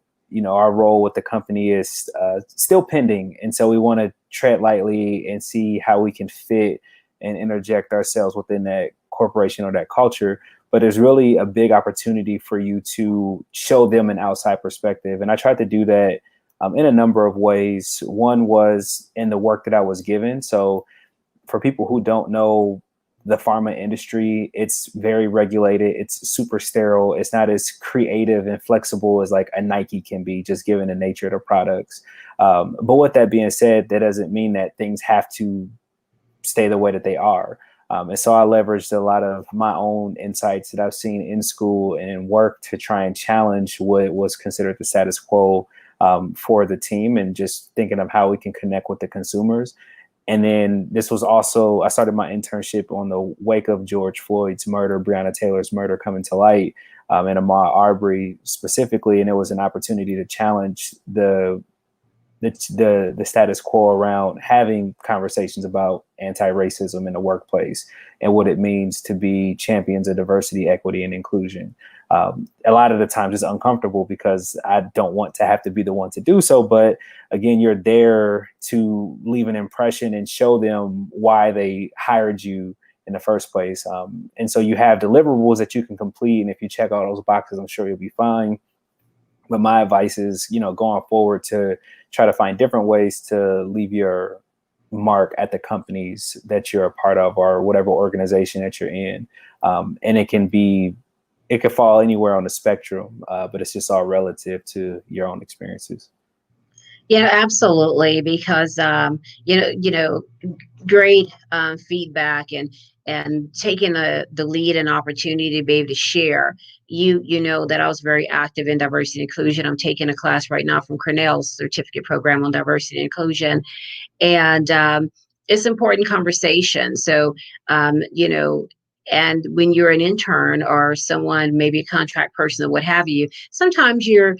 our role with the company is still pending. And so we want to tread lightly and see how we can fit and interject ourselves within that corporation or that culture. But there's really a big opportunity for you to show them an outside perspective. And I tried to do that in a number of ways. One was in the work that I was given. So for people who don't know the pharma industry, it's very regulated. It's super sterile. It's not as creative and flexible as like a Nike can be, just given the nature of the products. But with that being said, that doesn't mean that things have to stay the way that they are. And so I leveraged a lot of my own insights that I've seen in school and in work to try and challenge what was considered the status quo for the team, and just thinking of how we can connect with the consumers. And then this was also, I started my internship on the wake of George Floyd's murder, Breonna Taylor's murder coming to light, and Ahmaud Arbery specifically. And it was an opportunity to challenge the status quo around having conversations about anti-racism in the workplace and what it means to be champions of diversity, equity, and inclusion. A lot of the times it's uncomfortable because I don't want to have to be the one to do so. But again, you're there to leave an impression and show them why they hired you in the first place. And so you have deliverables that you can complete. And if you check all those boxes, I'm sure you'll be fine. But my advice is, going forward, to try to find different ways to leave your mark at the companies that you're a part of or whatever organization that you're in. And it could fall anywhere on the spectrum, but it's just all relative to your own experiences. Yeah, absolutely. Because great feedback and taking the lead and opportunity to be able to share. You know that I was very active in diversity and inclusion. I'm taking a class right now from Cornell's certificate program on diversity and inclusion, and it's important conversation. So, and when you're an intern or someone, maybe a contract person or what have you, sometimes people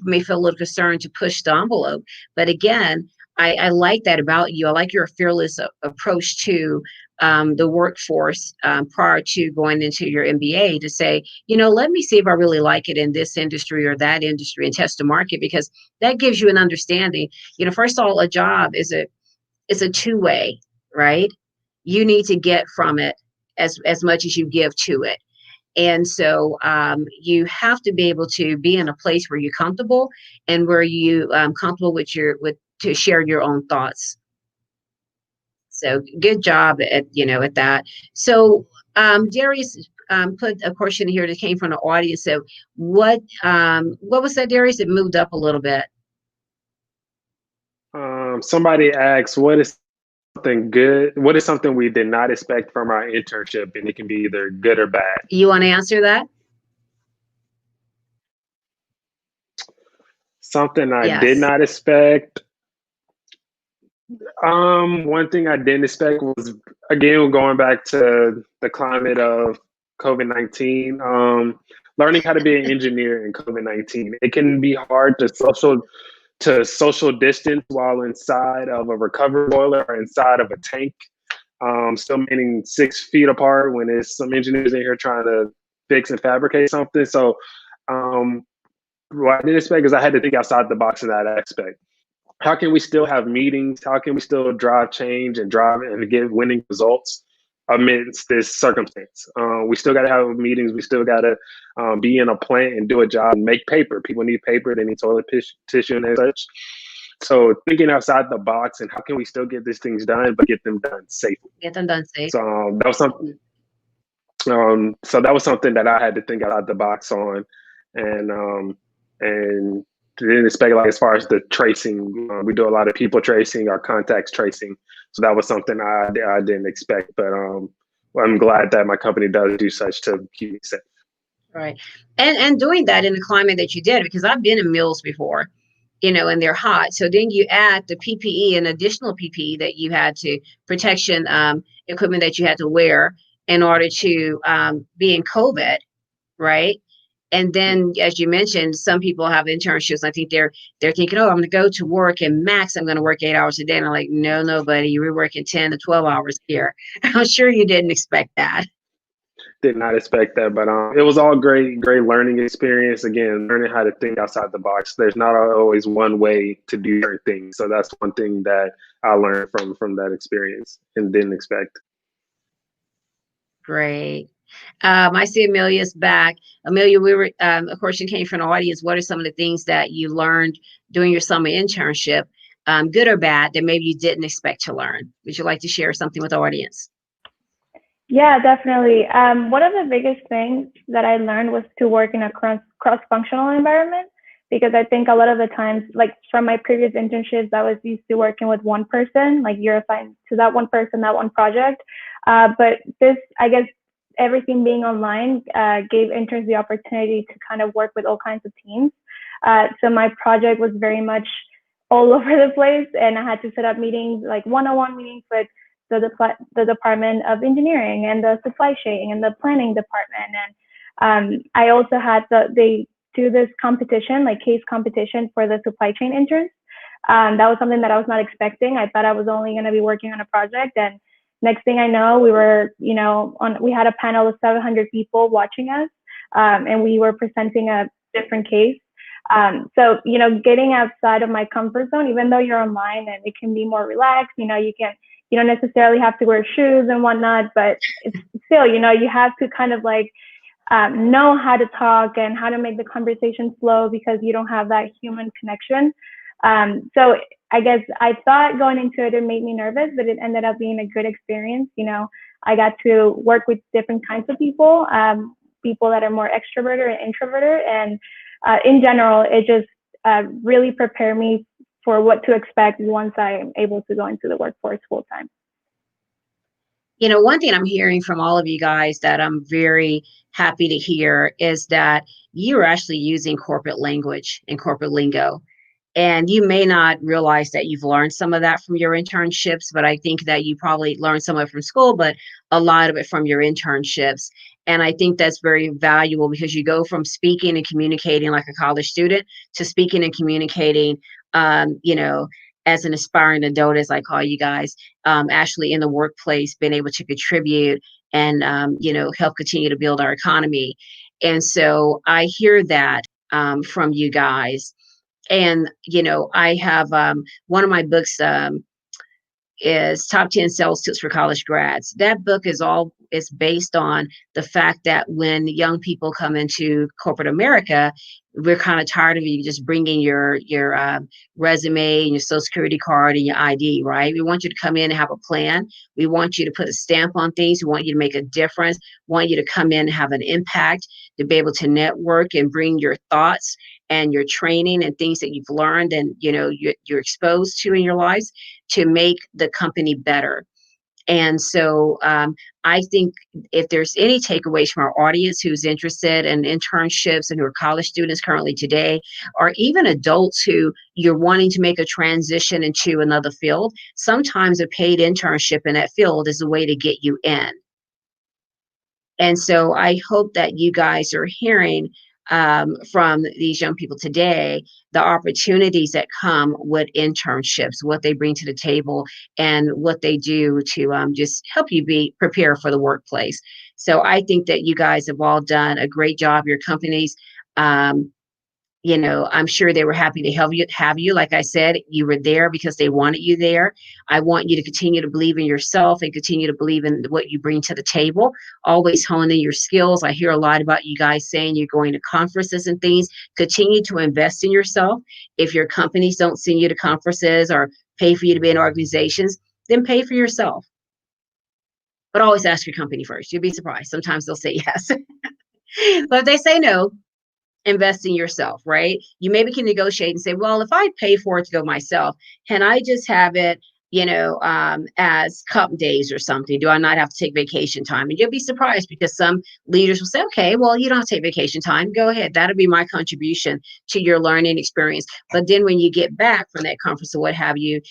may feel a little concerned to push the envelope. But again, I like that about you. I like your fearless approach to the workforce prior to going into your MBA to say, let me see if I really like it in this industry or that industry and test the market, because that gives you an understanding. First of all, a job is a two-way, right? You need to get from it as much as you give to it. And so you have to be able to be in a place where you're comfortable and where you comfortable with to share your own thoughts. So good job at that. So Darius put a question here that came from the audience. So what was that, Darius? It moved up a little bit. Somebody asks, what is something good? What is something we did not expect from our internship? And it can be either good or bad. You want to answer that? Something I did Yes. not expect. One thing I didn't expect was, again, going back to the climate of COVID-19, learning how to be an engineer in COVID-19. It can be hard to social distance while inside of a recovery boiler or inside of a tank. Still meaning 6 feet apart when there's some engineers in here trying to fix and fabricate something. So what I didn't expect is I had to think outside the box in that aspect. How can we still have meetings? How can we still drive change and drive and get winning results amidst this circumstance? We still got to have meetings. We still got to be in a plant and do a job and make paper. People need paper. They need toilet tissue and such. So thinking outside the box and how can we still get these things done, but get them done safely? Get them done safe. So that was something. So that was something that I had to think outside the box on, and didn't expect, like, as far as the tracing. We do a lot of people tracing, our contacts tracing. So that was something I didn't expect, but I'm glad that my company does do such to keep me safe. Right. And doing that in the climate that you did, because I've been in mills before, and they're hot. So then you add the PPE and additional PPE that you had to protection equipment that you had to wear in order to be in COVID, right? And then, as you mentioned, some people have internships. I think they're thinking, oh, I'm going to go to work and max I'm going to work 8 hours a day. And I'm like, no, buddy, you were working 10 to 12 hours here. I'm sure you didn't expect that. Did not expect that, but it was all great learning experience. Again, learning how to think outside the box. There's not always one way to do certain things, so that's one thing that I learned from that experience and didn't expect. Great. I see Amelia's back. Amelia, we were, a question came from the audience. What are some of the things that you learned during your summer internship, good or bad, that maybe you didn't expect to learn? Would you like to share something with the audience? Yeah, definitely. One of the biggest things that I learned was to work in a cross-functional environment, because I think a lot of the times, like from my previous internships, I was used to working with one person, like you're assigned to that one person, that one project. But this, I guess, everything being online gave interns the opportunity to kind of work with all kinds of teams. So my project was very much all over the place, and I had to set up meetings, like one-on-one meetings with the Department of Engineering and the supply chain and the planning department. And I also had they do this competition, like case competition for the supply chain interns. That was something that I was not expecting. I thought I was only going to be working on a project, and next thing I know, we were, we had a panel of 700 people watching us, and we were presenting a different case. So, getting outside of my comfort zone, even though you're online and it can be more relaxed, you don't necessarily have to wear shoes and whatnot, but it's still, you have to kind of like know how to talk and how to make the conversation flow, because you don't have that human connection. So I guess I thought going into it made me nervous, but it ended up being a good experience. I got to work with different kinds of people, people that are more extroverted and introverted. And in general, it just really prepared me for what to expect once I'm able to go into the workforce full time. One thing I'm hearing from all of you guys that I'm very happy to hear is that you're actually using corporate language and corporate lingo. And you may not realize that you've learned some of that from your internships, but I think that you probably learned some of it from school, but a lot of it from your internships. And I think that's very valuable because you go from speaking and communicating like a college student to speaking and communicating, you know, as an aspiring adult, as I call you guys, actually in the workplace, being able to contribute and, help continue to build our economy. And so I hear that from you guys. And I have one of my books is Top 10 Sales Tips for College Grads. That book is based on the fact that when young people come into corporate America, we're kind of tired of you just bringing your resume and your social security card and your ID, right? We want you to come in and have a plan. We want you to put a stamp on things. We want you to make a difference. We want you to come in and have an impact, to be able to network and bring your thoughts and your training and things that you've learned and you're exposed to in your lives to make the company better. And so I think if there's any takeaways from our audience who's interested in internships and who are college students currently today, or even adults who you're wanting to make a transition into another field, sometimes a paid internship in that field is a way to get you in. And so I hope that you guys are hearing from these young people today, the opportunities that come with internships, what they bring to the table, and what they do to just help you be prepared for the workplace. So I think that you guys have all done a great job. Your companies, I'm sure they were happy to have you. Like I said, you were there because they wanted you there. I want you to continue to believe in yourself and continue to believe in what you bring to the table. Always honing your skills. I hear a lot about you guys saying you're going to conferences and things. Continue to invest in yourself. If your companies don't send you to conferences or pay for you to be in organizations, then pay for yourself. But always ask your company first. You'll be surprised. Sometimes they'll say yes. But if they say no, invest in yourself, right? You maybe can negotiate and say, well, if I pay for it to go myself, can I just have it, as cup days or something? Do I not have to take vacation time? And you'll be surprised because some leaders will say, okay, well, you don't have to take vacation time. Go ahead. That'll be my contribution to your learning experience. But then when you get back from that conference or what have you,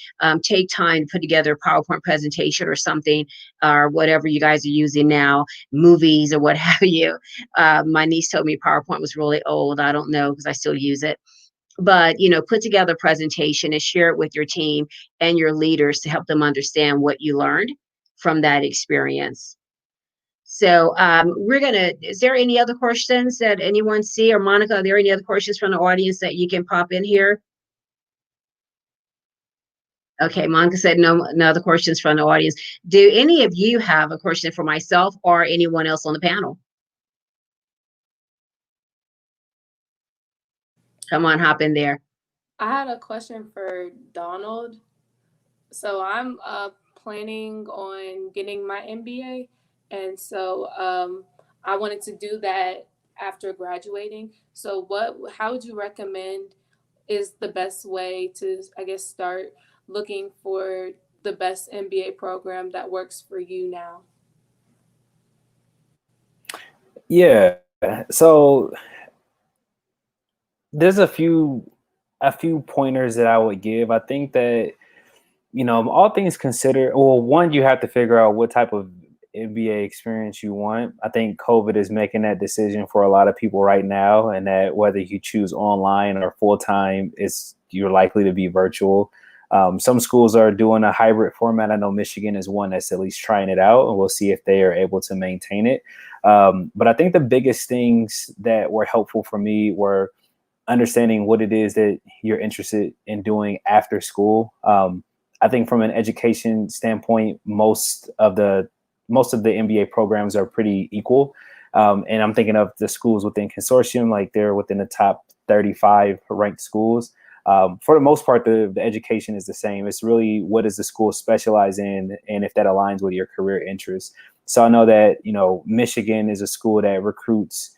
take time to put together a PowerPoint presentation or something, or whatever you guys are using now, movies or what have you. My niece told me PowerPoint was really old. I don't know because I still use it. But, put together a presentation and share it with your team and your leaders to help them understand what you learned from that experience. So is there any other questions that anyone see? Or Monica, are there any other questions from the audience that you can pop in here? Okay, Monica said no other questions from the audience. Do any of you have a question for myself or anyone else on the panel? Come on, hop in there. I had a question for Donald. So I'm planning on getting my MBA, and so I wanted to do that after graduating. So how would you recommend is the best way to, I guess, start looking for the best MBA program that works for you now? Yeah. So there's a few pointers that I would give. I think that, all things considered, well, one, you have to figure out what type of MBA experience you want. I think COVID is making that decision for a lot of people right now, and that whether you choose online or full-time, you're likely to be virtual. Some schools are doing a hybrid format. I know Michigan is one that's at least trying it out, and we'll see if they are able to maintain it. But I think the biggest things that were helpful for me were understanding what it is that you're interested in doing after school. I think from an education standpoint, most of the MBA programs are pretty equal. And I'm thinking of the schools within consortium, like they're within the top 35 ranked schools. For the most part, the education is the same. It's really what does the school specialize in, and if that aligns with your career interests. So I know that, Michigan is a school that recruits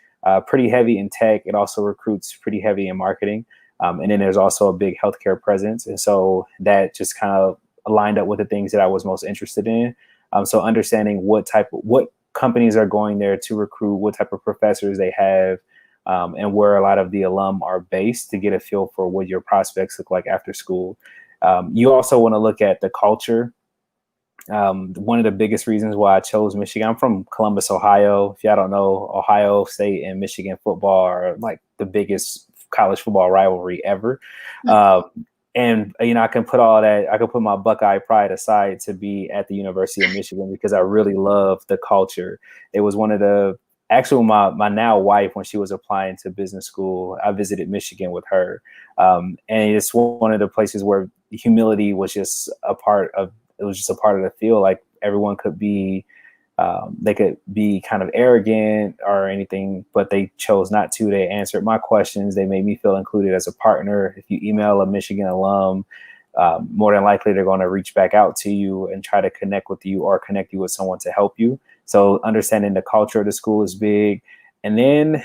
pretty heavy in tech. It also recruits pretty heavy in marketing. And then there's also a big healthcare presence. And so that just kind of lined up with the things that I was most interested in. So understanding what companies are going there to recruit, what type of professors they have, and where a lot of the alum are based to get a feel for what your prospects look like after school. You also want to look at the culture. One of the biggest reasons why I chose Michigan, I'm from Columbus, Ohio. If y'all don't know, Ohio State and Michigan football are like the biggest college football rivalry ever. And, I can put my Buckeye pride aside to be at the University of Michigan because I really love the culture. It was actually my now wife, when she was applying to business school, I visited Michigan with her. And it's one of the places where humility was just a part of the field. Like everyone could be, they could be kind of arrogant or anything, but they chose not to. They answered my questions. They made me feel included as a partner. If you email a Michigan alum, more than likely they're going to reach back out to you and try to connect with you or connect you with someone to help you. So understanding the culture of the school is big. And then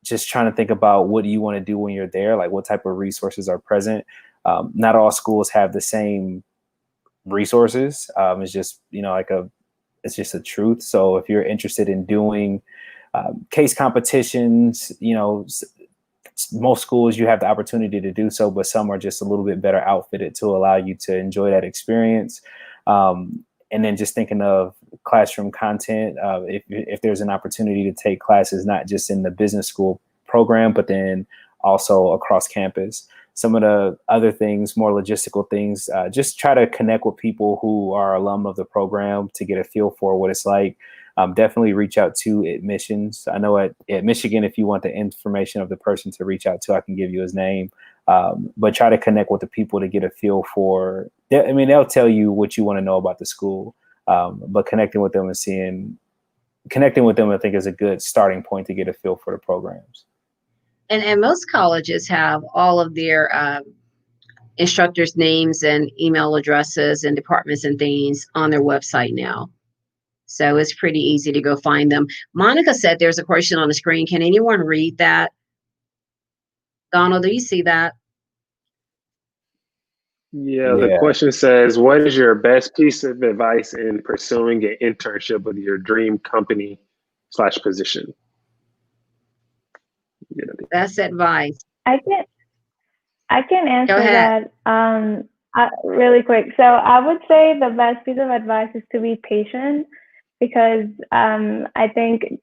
just trying to think about what do you want to do when you're there? Like what type of resources are present? Not all schools have the same resources. It's just, it's just a truth. So if you're interested in doing case competitions, most schools you have the opportunity to do so, but some are just a little bit better outfitted to allow you to enjoy that experience. And then just thinking of classroom content, if there's an opportunity to take classes, not just in the business school program, but then also across campus. Some of the other things, more logistical things, just try to connect with people who are alum of the program to get a feel for what it's like. Definitely reach out to admissions. I know at Michigan, if you want the information of the person to reach out to, I can give you his name. But try to connect with the people to get a feel for, they'll tell you what you want to know about the school, but connecting with them, I think is a good starting point to get a feel for the programs. And most colleges have all of their instructors' names and email addresses and departments and things on their website now. So it's pretty easy to go find them. Monica said there's a question on the screen. Can anyone read that? Donald, do you see that? Yeah, the question says, what is your best piece of advice in pursuing an internship with your dream company / position? Best advice. I can answer that really quick. So I would say the best piece of advice is to be patient, because I think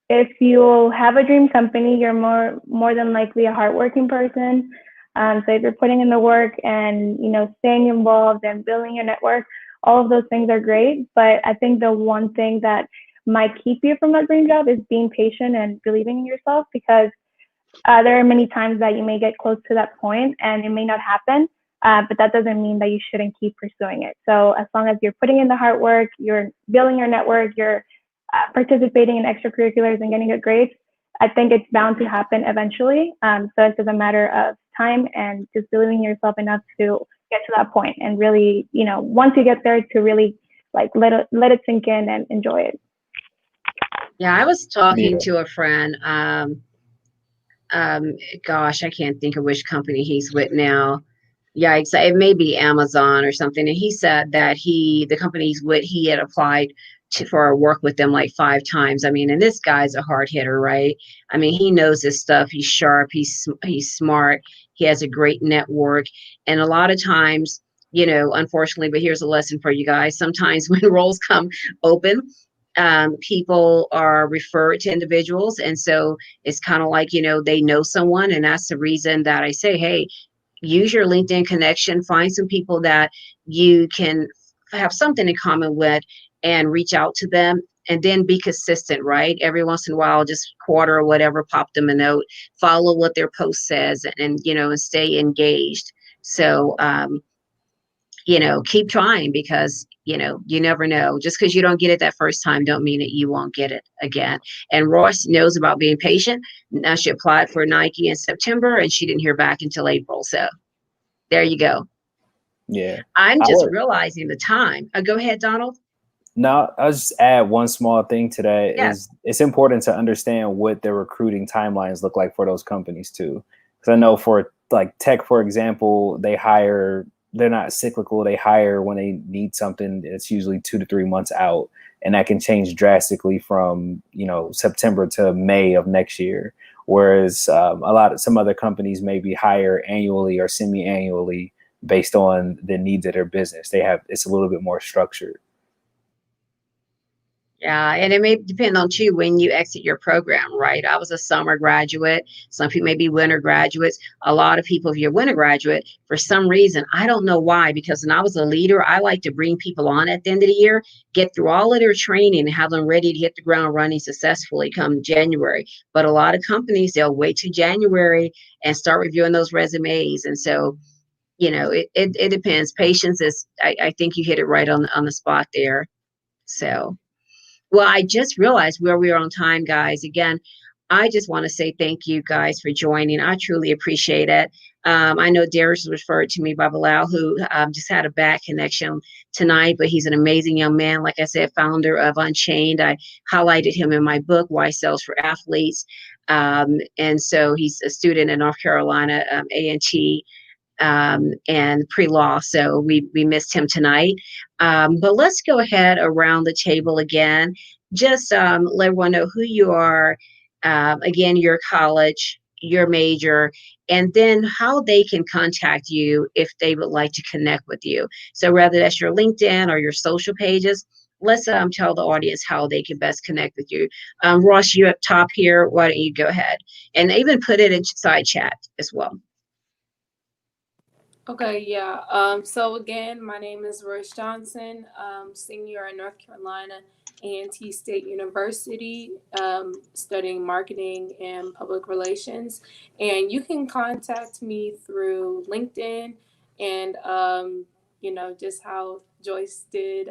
if you have a dream company, you're more than likely a hardworking person. So if you're putting in the work and staying involved and building your network, all of those things are great. But I think the one thing that might keep you from that dream job is being patient and believing in yourself, because there are many times that you may get close to that point and it may not happen, but that doesn't mean that you shouldn't keep pursuing it. So as long as you're putting in the hard work, you're building your network, you're participating in extracurriculars and getting good grades, I think it's bound to happen eventually. So it's just a matter of time and just believing in yourself enough to get to that point, and really, once you get there, to really let it sink in and enjoy it. Yeah, I was talking to a friend. Gosh, I can't think of which company he's with now. Yikes, it may be Amazon or something. And he said that the company he's with, he had applied for work with them like 5 times. And this guy's a hard hitter, right? He knows his stuff. He's sharp. He's smart. He has a great network. And a lot of times, unfortunately, but here's a lesson for you guys. Sometimes when roles come open, people are referred to individuals. And so it's kind of like, they know someone. And that's the reason that I say, hey, use your LinkedIn connection, find some people that you can have something in common with and reach out to them, and then be consistent, right? Every once in a while, just quarter or whatever, pop them a note, follow what their post says, and stay engaged. So, keep trying, because, you never know. Just because you don't get it that first time don't mean that you won't get it again. And Ross knows about being patient. Now she applied for Nike in September and she didn't hear back until April. So there you go. Yeah. I'm just realizing the time. Go ahead, Donald. No, I'll just add one small thing to that. Yes. It's important to understand what their recruiting timelines look like for those companies too. Because I know for like tech, for example, they're not cyclical. They hire when they need something. It's usually 2 to 3 months out. And that can change drastically from, September to May of next year. Whereas some other companies maybe hire annually or semi-annually based on the needs of their business. It's a little bit more structured. Yeah, and it may depend on too when you exit your program, right? I was a summer graduate. Some people may be winter graduates. A lot of people, if you're a winter graduate, for some reason, I don't know why, because when I was a leader, I like to bring people on at the end of the year, get through all of their training and have them ready to hit the ground running successfully come January. But a lot of companies, they'll wait till January and start reviewing those resumes. And so, it depends. Patience is, I think you hit it right on the spot there. So. Well, I just realized where we are on time, guys. Again, I just want to say thank you guys for joining. I truly appreciate it. I know Darius was referred to me by Bilal, who just had a bad connection tonight, but he's an amazing young man. Like I said, founder of Unchained. I highlighted him in my book, Why Sales for Athletes. And so he's a student in North Carolina, A&T. And pre-law. So we missed him tonight. But let's go ahead around the table again. Just let everyone know who you are. Again, your college, your major, and then how they can contact you if they would like to connect with you. So whether that's your LinkedIn or your social pages, let's tell the audience how they can best connect with you. Ross, you up top here. Why don't you go ahead and even put it in side chat as well. Okay, yeah. So again, my name is Royce Johnson, senior at North Carolina A&T State University, studying marketing and public relations. And you can contact me through LinkedIn and, just how Joyce did.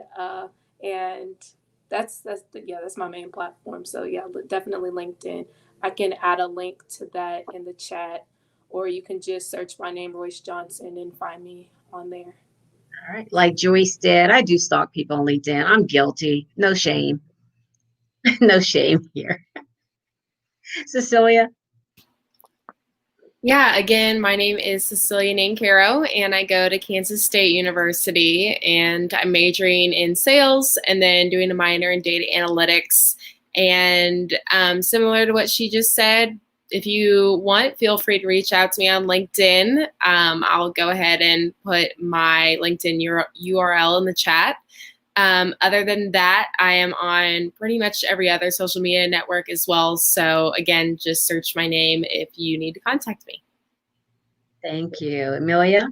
And that's my main platform. So yeah, definitely LinkedIn. I can add a link to that in the chat, or you can just search my name, Royce Johnson, and find me on there. All right. Like Joyce did. I do stalk people on LinkedIn. I'm guilty. No shame. No shame here. Cecilia? Yeah, again, my name is Cecilia Nancaro, and I go to Kansas State University, and I'm majoring in sales and then doing a minor in data analytics. And similar to what she just said, if you want, feel free to reach out to me on LinkedIn. I'll go ahead and put my LinkedIn URL in the chat. Other than that, I am on pretty much every other social media network as well. So again, just search my name if you need to contact me. Thank you. Amelia?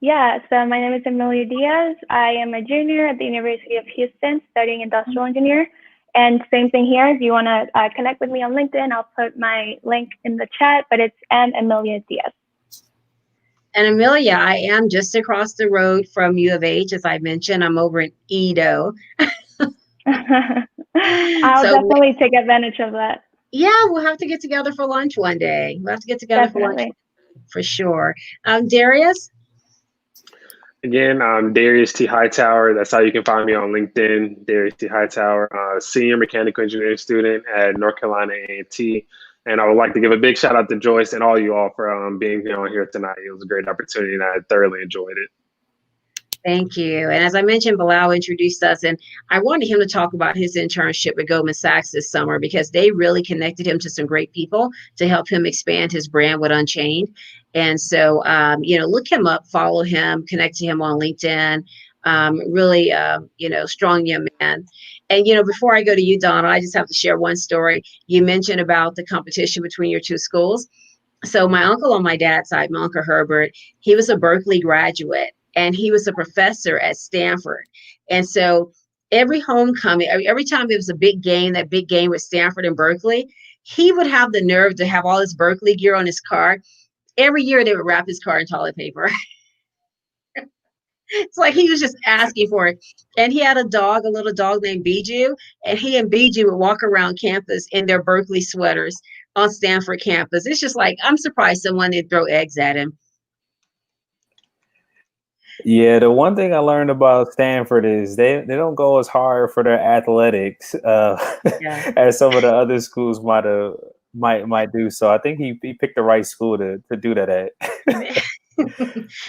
Yeah, so my name is Amelia Diaz. I am a junior at the University of Houston studying industrial engineer. And same thing here, if you want to connect with me on LinkedIn, I'll put my link in the chat, but it's Amelia Diaz. And Amelia, I am just across the road from U of H. As I mentioned, I'm over in Edo. I'll definitely take advantage of that. Yeah, we'll have to get together for lunch one day. We'll have to get together for lunch for sure. Darius? Again, I'm Darius T. Hightower. That's how you can find me on LinkedIn, Darius T. Hightower, senior mechanical engineering student at North Carolina A&T. And I would like to give a big shout out to Joyce and all you all for being here on here tonight. It was a great opportunity and I thoroughly enjoyed it. Thank you. And as I mentioned, Bilal introduced us, and I wanted him to talk about his internship at Goldman Sachs this summer because they really connected him to some great people to help him expand his brand with Unchained. And so, look him up, follow him, connect to him on LinkedIn. Really, strong young man. And, before I go to you, Donna, I just have to share one story. You mentioned about the competition between your two schools. So my uncle on my dad's side, my Uncle Herbert, he was a Berkeley graduate. And he was a professor at Stanford. And so every homecoming, every time there was a big game, that big game with Stanford and Berkeley, he would have the nerve to have all his Berkeley gear on his car. Every year they would wrap his car in toilet paper. It's like he was just asking for it. And he had a little dog named Bijou, and he and Bijou would walk around campus in their Berkeley sweaters on Stanford campus. It's just like, I'm surprised someone didn't throw eggs at him. Yeah, the one thing I learned about Stanford is they don't go as hard for their athletics as some of the other schools might have might do so. I think he picked the right school to do that at.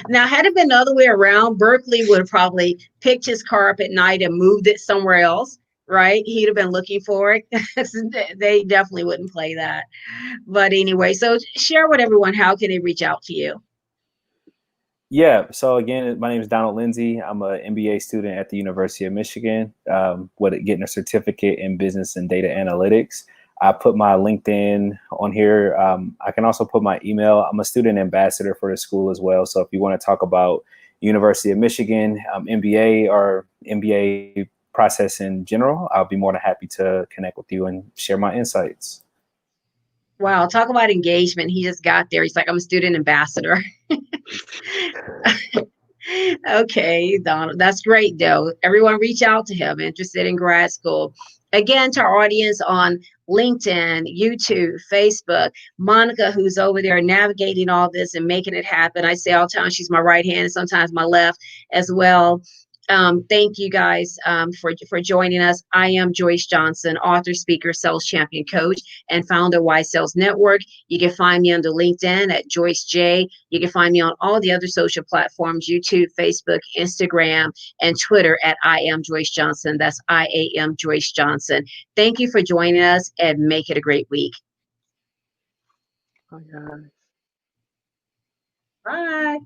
Now, had it been the other way around, Berkeley would have probably picked his car up at night and moved it somewhere else, right? He'd have been looking for it. They definitely wouldn't play that. But anyway, so share with everyone, how can they reach out to you? Yeah. So again, my name is Donald Lindsay. I'm an MBA student at the University of Michigan, with getting a certificate in business and data analytics. I put my LinkedIn on here. I can also put my email. I'm a student ambassador for the school as well. So if you want to talk about University of Michigan, MBA or MBA process in general, I'll be more than happy to connect with you and share my insights. Wow, talk about engagement. He just got there. He's like, I'm a student ambassador. Okay, Donald, that's great though. Everyone reach out to him, interested in grad school. Again, to our audience on LinkedIn, YouTube, Facebook, Monica, who's over there navigating all this and making it happen. I say all the time, she's my right hand and sometimes my left as well. Thank you guys for joining us. I am Joyce Johnson, author, speaker, sales champion, coach, and founder of Wise Sales Network. You can find me under LinkedIn at Joyce J. You can find me on all the other social platforms, YouTube, Facebook, Instagram, and Twitter at I am Joyce Johnson. That's IAM Joyce Johnson. Thank you for joining us and make it a great week. Oh, yeah. Bye.